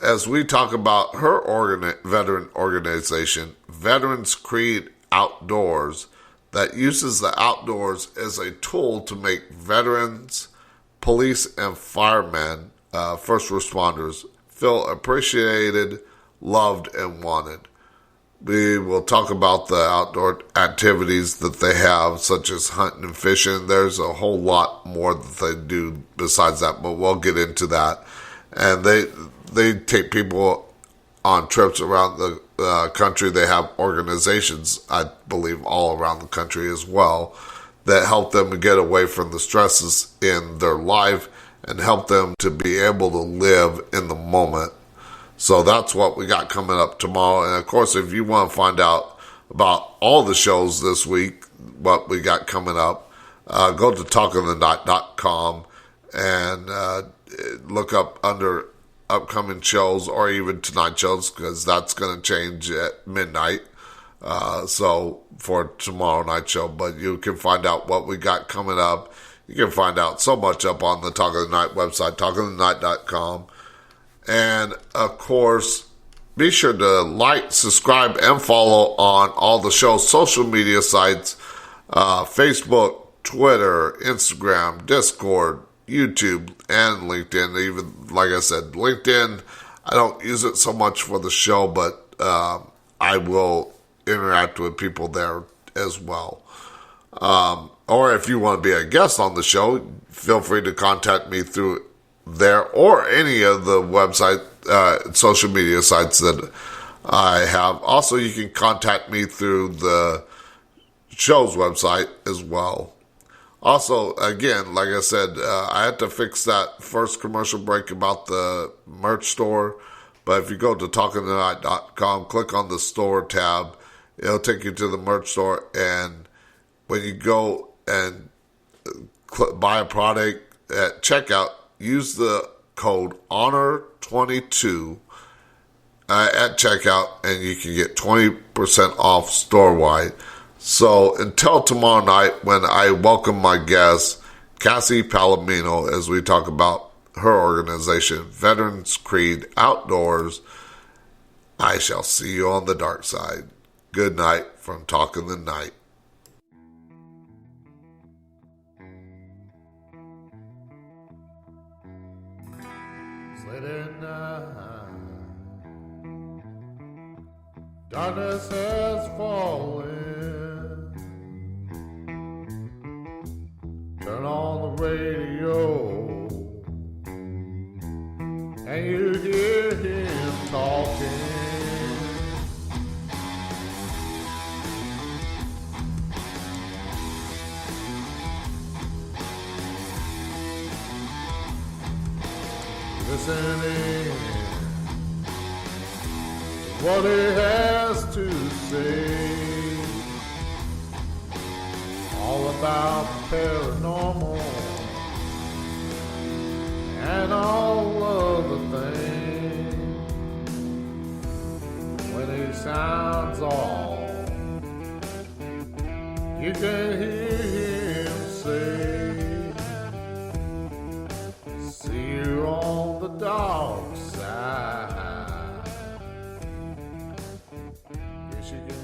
as we talk about her veteran organization, Veterans Creed Outdoors, that uses the outdoors as a tool to make veterans, police, and firemen, first responders, feel appreciated, loved, and wanted. We will talk about the outdoor activities that they have, such as hunting and fishing. There's a whole lot more that they do besides that, but we'll get into that. And they take people on trips around the country. They have organizations, I believe, all around the country as well, that help them to get away from the stresses in their life and help them to be able to live in the moment. So that's what we got coming up tomorrow. And of course, if you want to find out about all the shows this week, what we got coming up, go to talkingthenight.com and look up under upcoming shows or even tonight's shows, because that's going to change at midnight. So for tomorrow night's show, but you can find out what we got coming up. You can find out so much up on the Talk of the Night website, talkingthenight.com. And, of course, be sure to like, subscribe, and follow on all the show's social media sites, Facebook, Twitter, Instagram, Discord, YouTube, and LinkedIn. Even, like I said, LinkedIn, I don't use it so much for the show, but I will interact with people there as well. Or if you want to be a guest on the show, feel free to contact me through there or any of the website, social media sites that I have. Also, you can contact me through the show's website as well. Also, again, like I said, I had to fix that first commercial break about the merch store. But if you go to talkingthenight.com, click on the store tab, it'll take you to the merch store. And when you go and buy a product at checkout, use the code HONOR22 at checkout, and you can get 20% off store-wide. So until tomorrow night, when I welcome my guest, Cassie Palomino, as we talk about her organization, Veterans Creed Outdoors, I shall see you on the dark side. Good night from Talking the Night. Darkness has fallen. Turn on the radio, and you hear him talking. Listening to what he has to say, all about the paranormal and all of the things. When he sounds off, you can hear him say, see you on the dark side. Yes, you can.